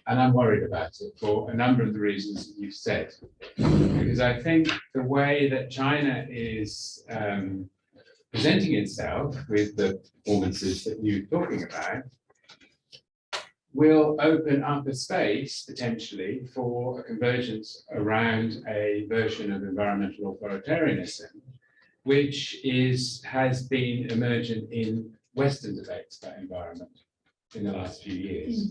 And I'm worried about it for a number of the reasons that you've said, because I think the way that China is presenting itself with the performances that you're talking about will open up a space potentially for a convergence around a version of environmental authoritarianism, which has been emergent in Western debates about environment in the last few years.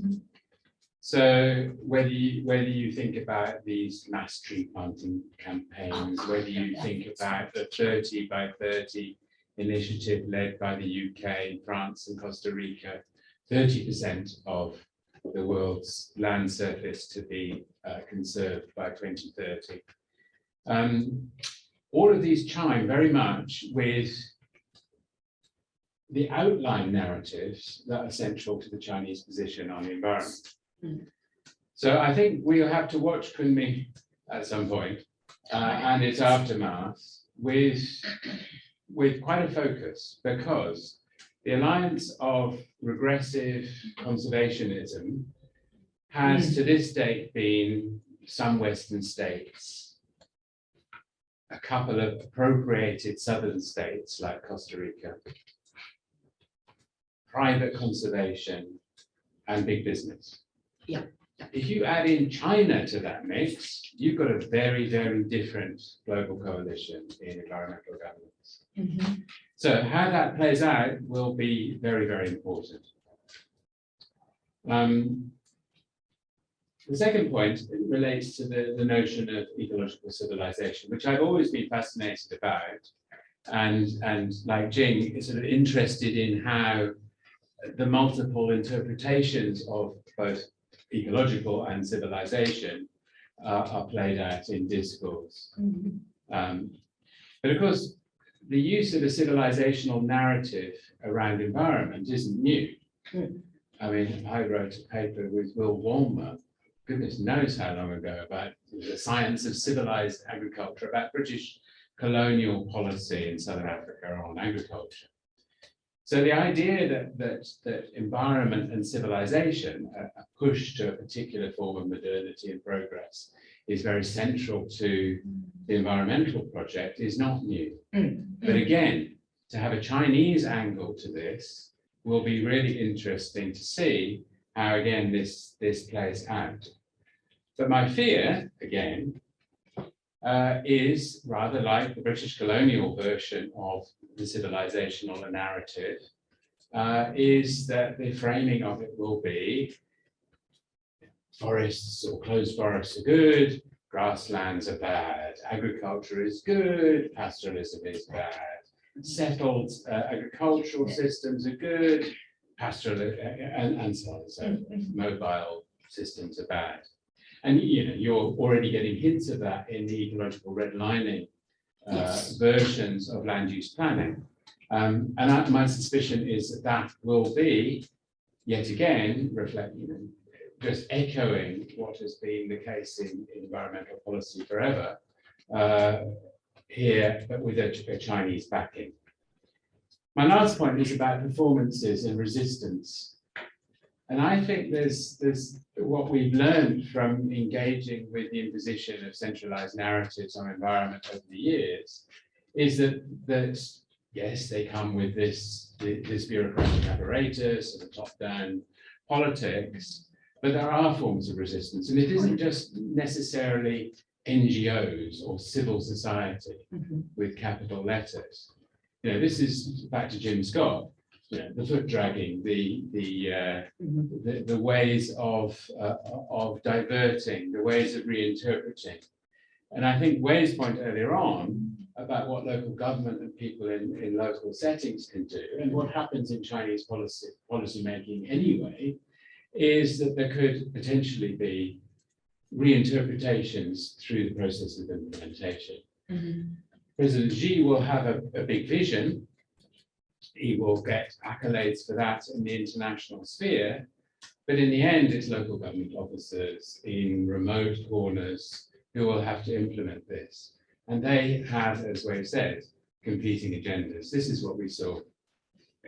So whether you think about these mass tree planting campaigns, whether you think about the 30 by 30 initiative led by the UK, France and Costa Rica, 30% of the world's land surface to be conserved by 2030. All of these chime very much with the outline narratives that are central to the Chinese position on the environment. So I think we'll have to watch Kunming at some point and its aftermath with quite a focus, because the alliance of regressive conservationism has to this date been some Western states, a couple of appropriated southern states like Costa Rica, private conservation, and big business. Yeah. If you add in China to that mix, you've got a very, very different global coalition in environmental governance. So how that plays out will be very, very important. The second point relates to the notion of ecological civilization, which I've always been fascinated about, and like Jing, is sort of interested in how the multiple interpretations of both ecological and civilization are played out in discourse. But of course, the use of a civilizational narrative around environment isn't new. I mean, I wrote a paper with Will Walmer, goodness knows how long ago, about the science of civilized agriculture, about British colonial policy in Southern Africa on agriculture. So the idea that environment and civilization are pushed to a particular form of modernity and progress is very central to the environmental project is not new. But again, to have a Chinese angle to this will be really interesting to see how, again, this plays out. But my fear, again, is rather like the British colonial version of the civilizational narrative, is that the framing of it will be forests or closed forests are good, grasslands are bad, agriculture is good, pastoralism is bad, settled agricultural systems are good, pastoral and so on. So mobile systems are bad. And you're already getting hints of that in the ecological redlining versions of land use planning. And my suspicion is that will be, yet again, just echoing what has been the case in environmental policy forever, here, but with a Chinese backing. My last point is about performances and resistance. And I think there's what we've learned from engaging with the imposition of centralized narratives on environment over the years is that yes, they come with this bureaucratic apparatus and the top-down politics, but there are forms of resistance. And it isn't just necessarily NGOs or civil society with capital letters. This is back to Jim Scott. The foot dragging, the ways of diverting, the ways of reinterpreting. And I think Way's point earlier on about what local government and people in local settings can do, and what happens in Chinese policy making anyway, is that there could potentially be reinterpretations through the process of implementation. President Xi will have a big vision. He will get accolades for that in the international sphere, but in the end, it's local government officers in remote corners who will have to implement this. And they have, as Wei said, competing agendas. This is what we saw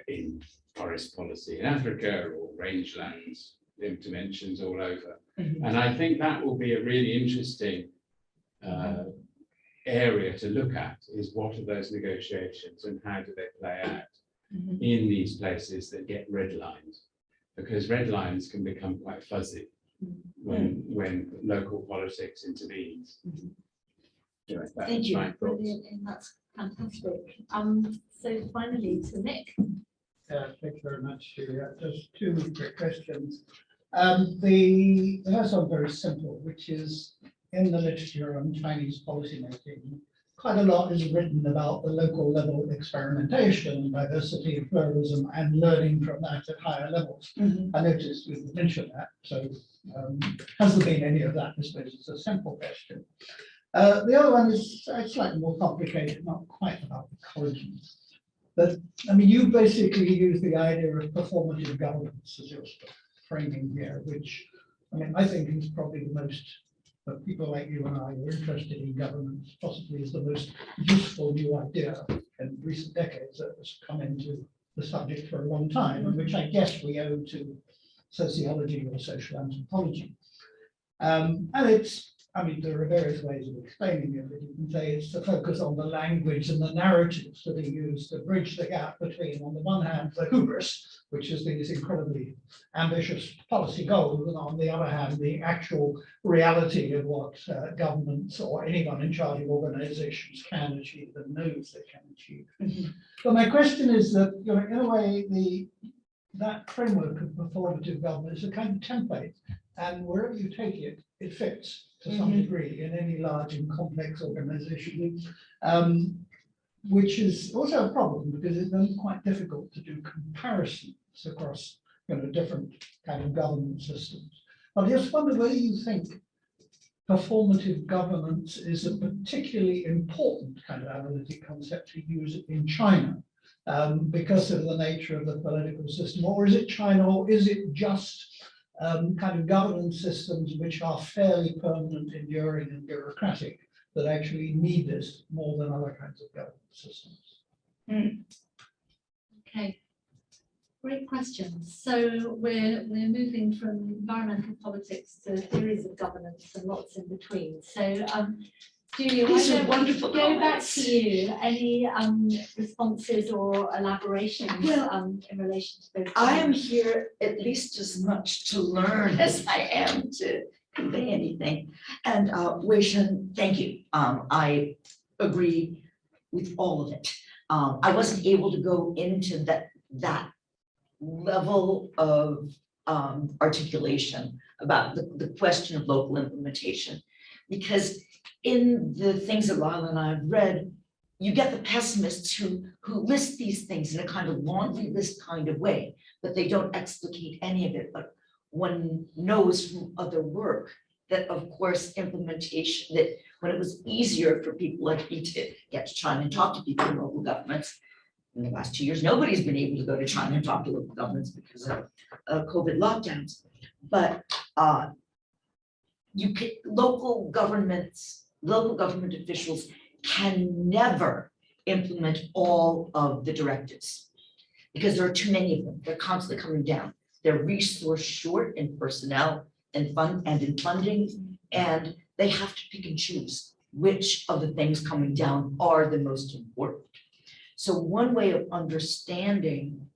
in forest policy in Africa or rangelands interventions all over. And I think that will be a really interesting area to look at, is what are those negotiations and how do they play out in these places that get redlined, because red lines can become quite fuzzy when local politics intervenes. Anyway, that Thank was you. my thoughts. Brilliant, and that's fantastic. So finally to Nick. Thank you very much, Julia. Just two quick questions. The first one very simple, which is in the literature on Chinese policymaking, quite a lot is written about the local level experimentation, diversity, pluralism, and learning from that at higher levels. I noticed you mentioned that, so has there been any of that? I suppose it's a simple question. The other one is slightly more complicated, not quite about ecology. But I mean, you basically use the idea of performative governance as your framing here, which I mean, I think is probably the most, but people like you and I who are interested in governance, possibly is the most useful new idea in recent decades that has come into the subject for a long time, and which I guess we owe to sociology or social anthropology. And it's, I mean, there are various ways of explaining it, but you can say it's to focus on the language and the narratives that are used to bridge the gap between, on the one hand, the hubris, which is these incredibly ambitious policy goals, and on the other hand, the actual reality of what governments or anyone in charge of organizations can achieve and knows they can achieve. So my question is that, you know, in a way, that framework of performative government is a kind of template, and wherever you take it, it fits to some degree in any large and complex organization, which is also a problem because it's then quite difficult to do comparisons across, you know, different kind of government systems. I just wonder whether you think performative governance is a particularly important kind of analytic concept to use in China because of the nature of the political system, or is it China, or is it just kind of governance systems which are fairly permanent, enduring, and bureaucratic that actually need this more than other kinds of governance systems? Okay, great questions. So we're moving from environmental politics to theories of governance and lots in between. So Julia, why These are don't we wonderful go back comments. to you? Any responses or elaborations Well, in relation to those? I am here at least as much to learn as I am to convey anything. And Wei Shen, thank you. I agree with all of it. I wasn't able to go into that level of articulation about the question of local implementation, because in the things that Lila and I have read, you get the pessimists who list these things in a kind of laundry list kind of way, but they don't explicate any of it. But one knows from other work that, of course, implementation, that when it was easier for people like me to get to China and talk to people in local governments, in the last 2 years, nobody's been able to go to China and talk to local governments because of COVID lockdowns. But local government officials can never implement all of the directives because there are too many of them. They're constantly coming down. They're resource short in personnel and in funding, and they have to pick and choose which of the things coming down are the most important. So one way of understanding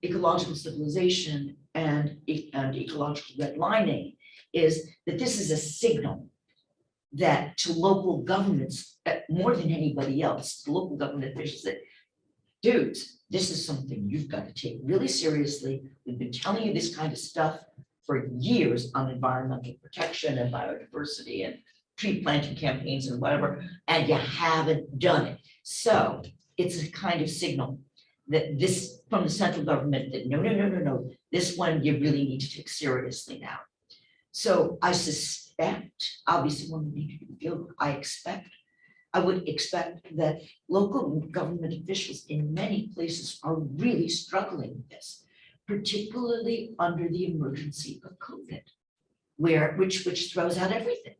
ecological civilization and ecological redlining is that this is a signal that to local governments, more than anybody else, the local government officials, that dudes, this is something you've got to take really seriously. We've been telling you this kind of stuff for years on environmental protection and biodiversity and tree planting campaigns and whatever, and you haven't done it. So it's a kind of signal that this, from the central government, that no, this one you really need to take seriously now. So I suspect, obviously one would need to be field, I would expect that local government officials in many places are really struggling with this, particularly under the emergency of COVID, which throws out everything.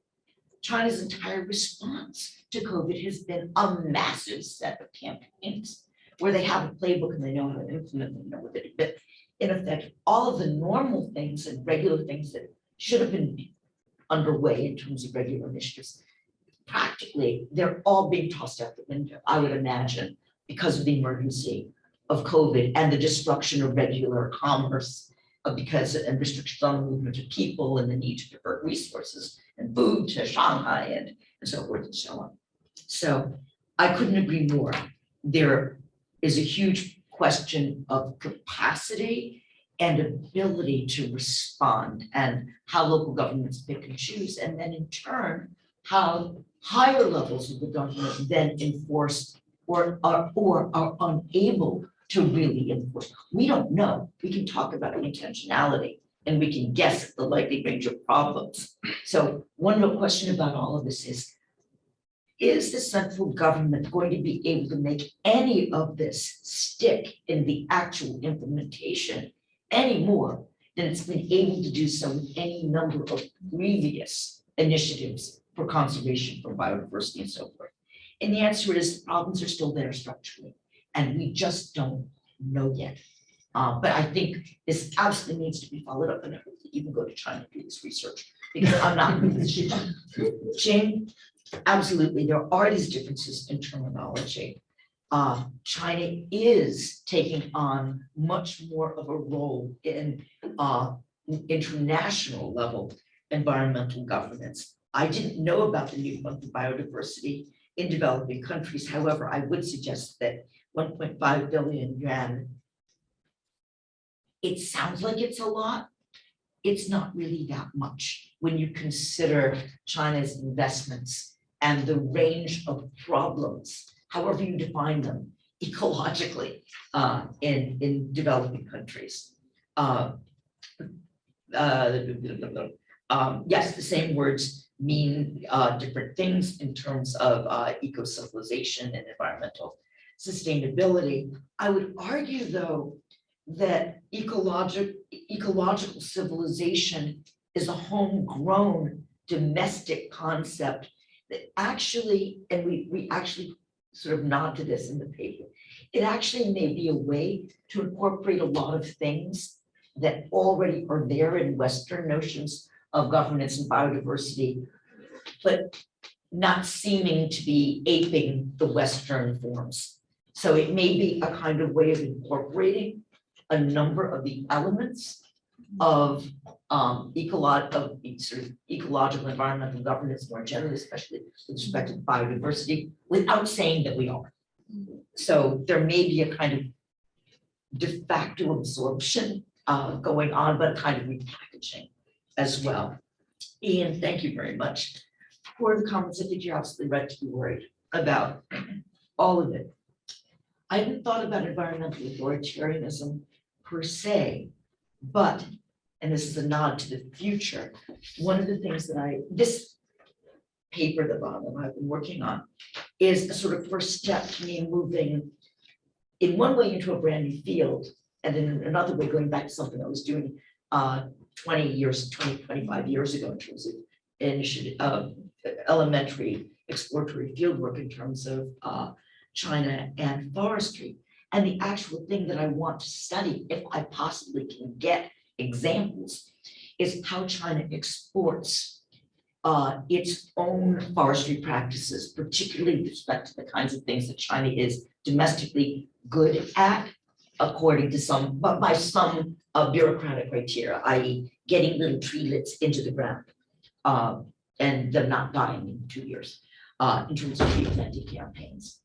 China's entire response to COVID has been a massive set of campaigns where they have a playbook and they know how to implement them, know what it. But in effect, all of the normal things and regular things that should have been underway in terms of regular initiatives, practically, they're all being tossed out the window, I would imagine, because of the emergency of COVID and the destruction of regular commerce, and restrictions on the movement of people and the need to divert resources and food to Shanghai and so forth and so on. So I couldn't agree more. There is a huge question of capacity and ability to respond, and how local governments pick and choose, and then in turn, how higher levels of the government then enforce or are unable to really enforce. We don't know. We can talk about intentionality and we can guess at the likely range of problems. So one real question about all of this is the central government going to be able to make any of this stick in the actual implementation any more than it's been able to do so with any number of previous initiatives for conservation, for biodiversity and so forth? And the answer is the problems are still there structurally, and we just don't know yet. But I think this absolutely needs to be followed up, and I hope that you can go to China to do this research, because I'm not in this shit. Jing, absolutely, there are these differences in terminology. China is taking on much more of a role in international level environmental governance. I didn't know about the new fund for biodiversity in developing countries. However, I would suggest that 1.5 billion yuan, it sounds like it's a lot. It's not really that much when you consider China's investments and the range of problems, however you define them, ecologically, in developing countries. Yes, the same words mean different things in terms of eco-civilization and environmental sustainability. I would argue, though, that ecological civilization is a homegrown domestic concept that actually, and we actually sort of nod to this in the paper, it actually may be a way to incorporate a lot of things that already are there in Western notions of governance and biodiversity, but not seeming to be aping the Western forms. So it may be a kind of way of incorporating a number of the elements of ecological environmental governance more generally, especially with respect to biodiversity, without saying that we are. So there may be a kind of de facto absorption going on, but a kind of repackaging as well. Ian, thank you very much for the comments. I think you're absolutely right to be worried about all of it. I hadn't thought about environmental authoritarianism per se, but, and this is a nod to the future, one of the things that this paper that I've been working on is a sort of first step to me moving in one way into a brand new field, and in another way going back to something I was doing 25 years ago in terms of initiative, elementary exploratory field work in terms of China and forestry. And the actual thing that I want to study, if I possibly can get examples, is how China exports its own forestry practices, particularly with respect to the kinds of things that China is domestically good at, according to some, but by some bureaucratic criteria, i.e. getting little treelets into the ground and them not dying in 2 years in terms of tree planting campaigns.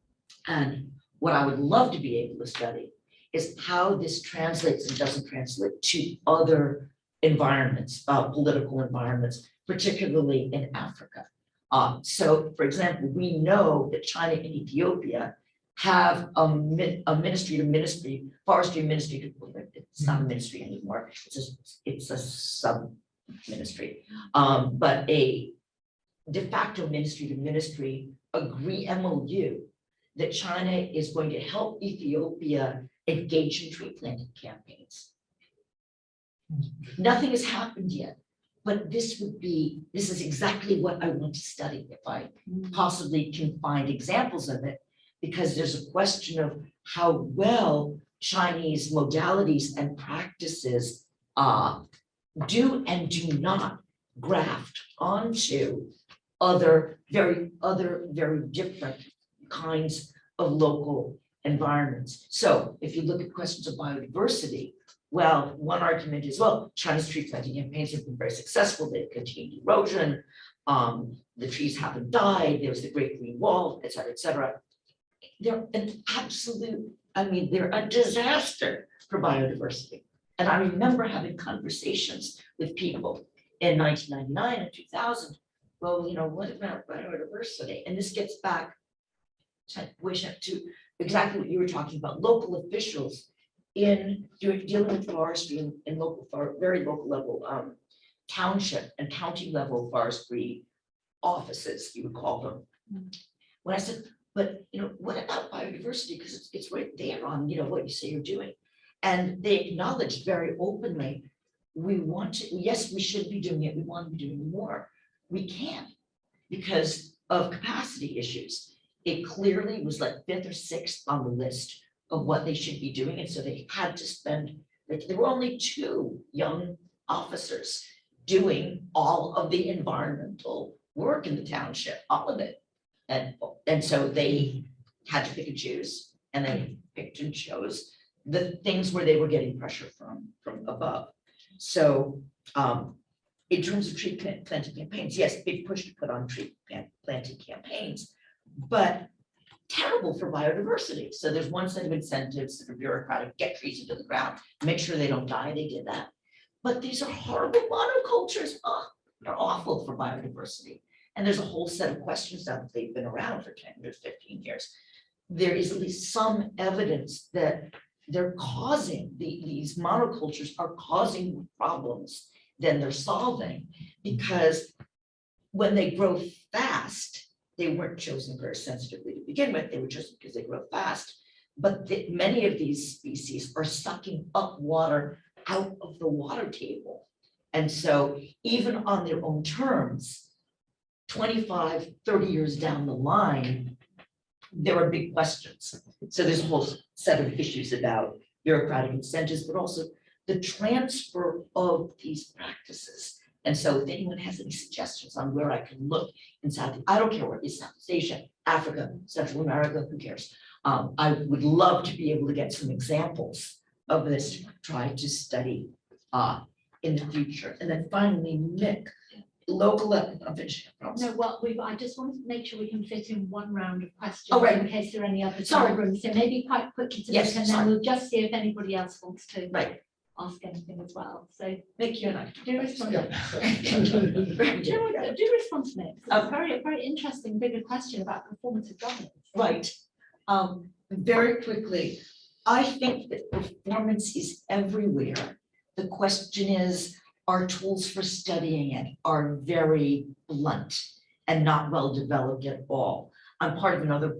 And what I would love to be able to study is how this translates and doesn't translate to other environments, political environments, particularly in Africa. So, for example, we know that China and Ethiopia have a ministry to ministry, forestry ministry to, it's not a ministry anymore, it's a sub-ministry, but a de facto ministry to ministry agree MOU that China is going to help Ethiopia engage in tree planting campaigns. Nothing has happened yet, but this is exactly what I want to study if I possibly can find examples of it, because there's a question of how well Chinese modalities and practices do and do not graft onto other very different kinds of local environments. So if you look at questions of biodiversity, well, one argument is, well, China's tree planting campaigns have been very successful. They've contained erosion. The trees haven't died. There's the Great Green Wall, et cetera, et cetera. They're an absolute, I mean, they're a disaster for biodiversity. And I remember having conversations with people in 1999 and 2000. Well, you know, what about biodiversity? And this gets back to exactly what you were talking about, local officials in dealing with forestry in local, very local level, township and county level forestry offices, you would call them. When I said, but you know, what about biodiversity? Because it's right there on, you know, what you say you're doing. And they acknowledged very openly, we want to, yes, we should be doing it. We want to be doing more. We can't because of capacity issues. It clearly was like 5th or 6th on the list of what they should be doing. And so they had to spend, like, there were only 2 young officers doing all of the environmental work in the township, all of it. And so they had to pick and choose, and they picked and chose the things where they were getting pressure from above. So in terms of tree planting campaigns, yes, big push to put on tree planting campaigns, but terrible for biodiversity. So there's one set of incentives that are bureaucratic, get trees into the ground, make sure they don't die, they did that. But these are horrible monocultures, they're awful for biodiversity. And there's a whole set of questions that they've been around for 10 years, 15 years. There is at least some evidence that they're causing, these monocultures are causing problems than they're solving, because when they grow fast, they weren't chosen very sensitively to begin with, they were chosen because they grow fast. But many of these species are sucking up water out of the water table. And so even on their own terms, 25, 30 years down the line, there are big questions. So there's a whole set of issues about bureaucratic incentives, but also the transfer of these practices. And so if anyone has any suggestions on where I can look in South, I don't care where it is, Southeast Asia, Africa, Central America, who cares? I would love to be able to get some examples of this to try to study in the future. And then finally, Nick, local level, I'm finishing. No, well, I just wanted to make sure we can fit in one round of questions Oh, right. in case there are any others in Sorry. the room. So maybe quite quickly to Yes, Nick, and then sorry. we'll just see if anybody else wants to Right, ask anything as well. So Nick, you and I. do respond. Yeah. Do respond to Nick. It's a Um, very interesting bigger question about performative governance. Right. Very quickly, I think that performance is everywhere. The question is, our tools for studying it are very blunt and not well developed at all. I'm part of another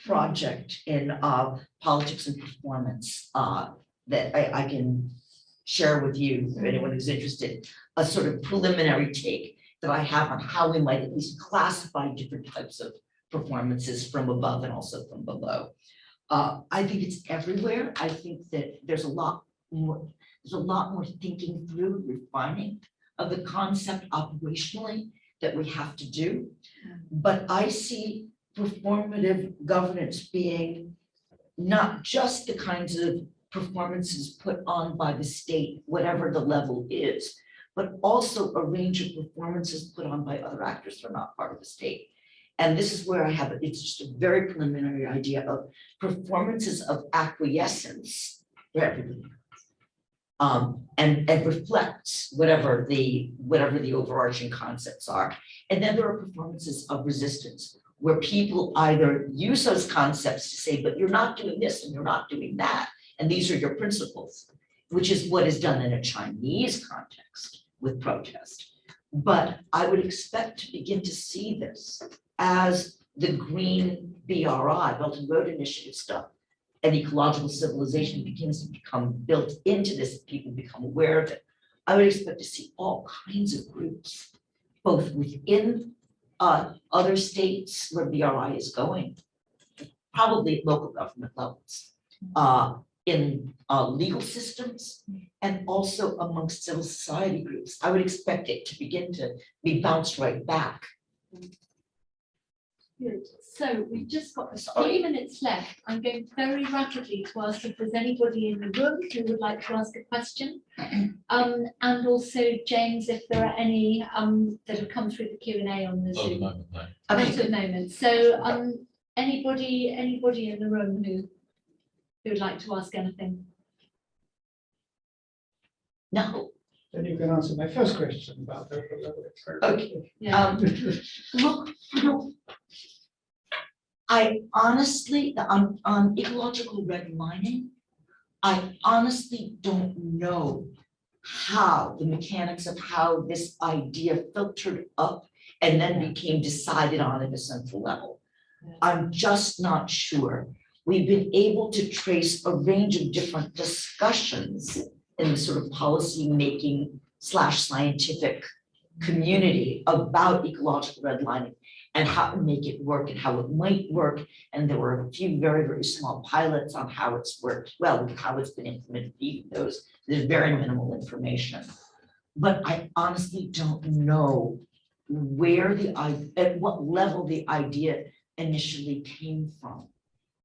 project in politics and performance that I can share with you, if anyone who's interested, a sort of preliminary take that I have on how we might at least classify different types of performances from above and also from below. I think it's everywhere. I think that there's a lot more thinking through, refining of the concept operationally that we have to do. But I see performative governance being not just the kinds of performances put on by the state, whatever the level is, but also a range of performances put on by other actors that are not part of the state. And this is where I have, it's just a very preliminary idea of performances of acquiescence, where everybody, and reflects whatever the overarching concepts are. And then there are performances of resistance where people either use those concepts to say, but you're not doing this and you're not doing that, and these are your principles, which is what is done in a Chinese context with protest. But I would expect to begin to see this as the green BRI, Belt and Road Initiative stuff, and ecological civilization begins to become built into this, people become aware of it. I would expect to see all kinds of groups, both within other states where BRI is going, probably at local government levels, in legal systems, and also amongst civil society groups. I would expect it to begin to be bounced right back. Good. So we've just got a few minutes left. I'm going very rapidly to ask if there's anybody in the room who would like to ask a question. And also, James, if there are any that have come through the Q&A on the Not at the Zoom. moment, no. Not at the moment. So anybody in the room who would like to ask anything? No, Then you can answer my first question about the okay. Yeah. Look, I honestly, on ecological redlining, I honestly don't know how the mechanics of how this idea filtered up and then became decided on at a central level. I'm just not sure. We've been able to trace a range of different discussions in the sort of policy making / scientific community about ecological redlining and how to make it work and how it might work. And there were a few very, very small pilots on how it's worked well and how it's been implemented. Even those, there's very minimal information. But I honestly don't know where at what level the idea initially came from.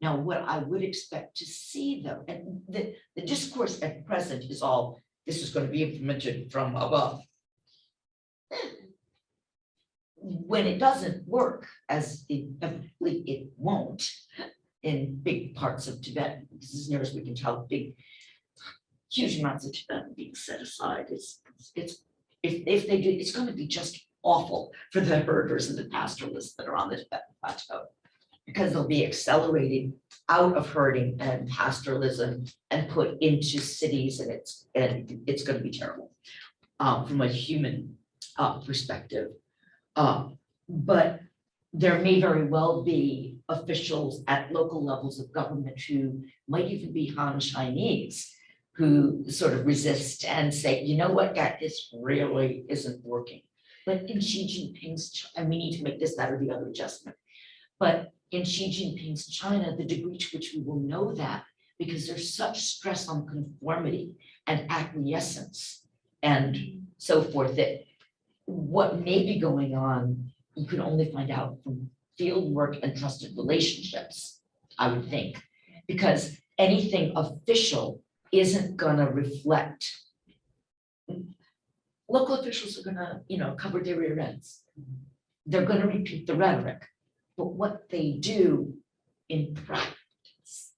Now, what I would expect to see though, and the discourse at present is all, this is going to be implemented from above. When it doesn't work, as it won't in big parts of Tibet, because as near as we can tell, huge amounts of Tibet being set aside. If they do, it's going to be just awful for the herders and the pastoralists that are on the Tibetan plateau, because they'll be accelerating out of herding and pastoralism and put into cities, and it's going to be terrible from a human perspective. But there may very well be officials at local levels of government who might even be Han Chinese who sort of resist and say, you know what, this really isn't working. But in Xi Jinping's, and we need to make this, that, or the other adjustment. But in Xi Jinping's China, the degree to which we will know that, because there's such stress on conformity and acquiescence and so forth, that what may be going on, you can only find out from field work and trusted relationships, I would think, because anything official isn't gonna reflect. Local officials are gonna, cover their rear ends. They're gonna repeat the rhetoric, but what they do in practice,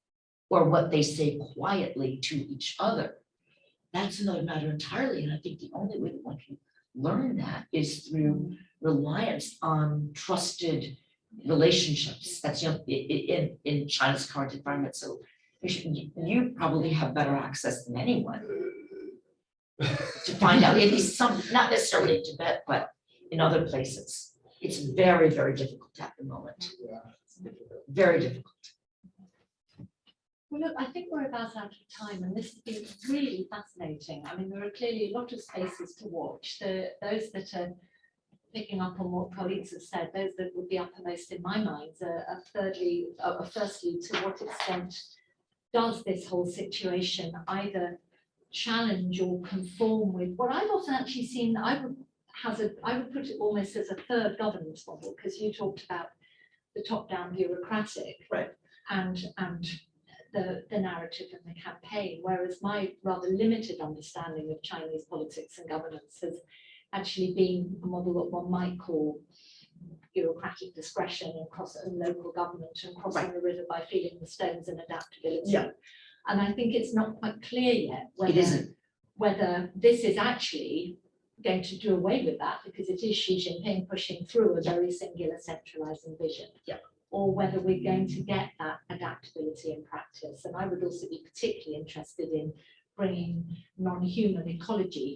or what they say quietly to each other, that's another matter entirely. And I think the only way that one can learn that is through reliance on trusted relationships. That's in China's current environment. So you probably have better access than anyone to find out, at least some, not necessarily in Tibet, but in other places. It's very, very difficult at the moment. Very difficult. Well, look, I think we're about out of time, and this has been really fascinating. I mean, there are clearly a lot of spaces to watch. Those that are picking up on what colleagues have said, those that would be uppermost in my mind are firstly, to what extent does this whole situation either challenge or conform with what I've often actually seen? I would put it almost as a third governance model, because you talked about the top-down bureaucratic, right, and the narrative and the campaign, whereas my rather limited understanding of Chinese politics and governance has actually been a model that one might call bureaucratic discretion and local government and crossing the river by feeling the stones and adaptability. Yeah. And I think it's not quite clear yet whether It isn't. whether this is actually going to do away with that, because it is Xi Jinping pushing through a very singular centralizing vision. Yeah. Or whether we're going to get that adaptability in practice. And I would also be particularly interested in bringing non-human ecology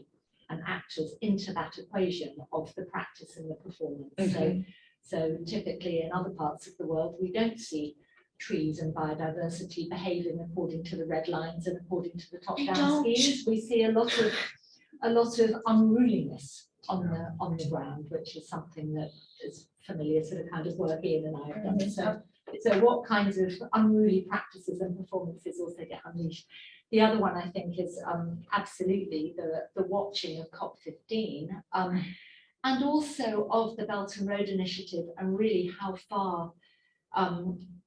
and actors into that equation of the practice and the performance. So typically in other parts of the world, we don't see trees and biodiversity behaving according to the red lines and according to the top-down schemes. We see a lot of unruliness on the ground, which is something that is familiar to the kind of work Ian and I have done. So what kinds of unruly practices and performances also get unleashed? The other one I think is absolutely the watching of COP15 and also of the Belt and Road Initiative, and really how far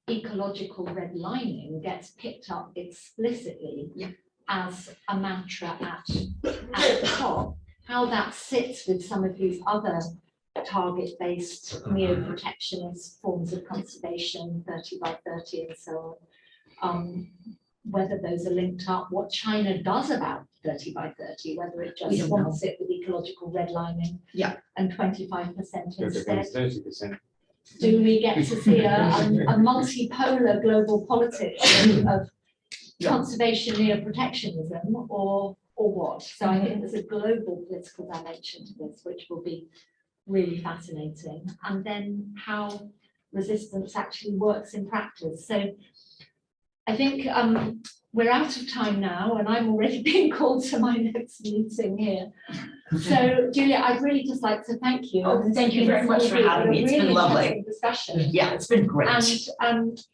ecological redlining gets picked up explicitly as a mantra at the top, how that sits with some of these other target-based neo-protectionist forms of conservation, 30 by 30 and so on, whether those are linked up, what China does about 30 by 30, whether it just wants it with ecological redlining and 25% instead. 30%. Do we get to see a multipolar global politics of conservation neo-protectionism or what? So I think there's a global political dimension to this, which will be really fascinating. And then how resistance actually works in practice. So I think we're out of time now, and I'm already being called to my next meeting here. So Julia, I'd really just like to thank you. Oh, thank you very much for having me. It's been lovely. Discussion. Yeah, it's been great. And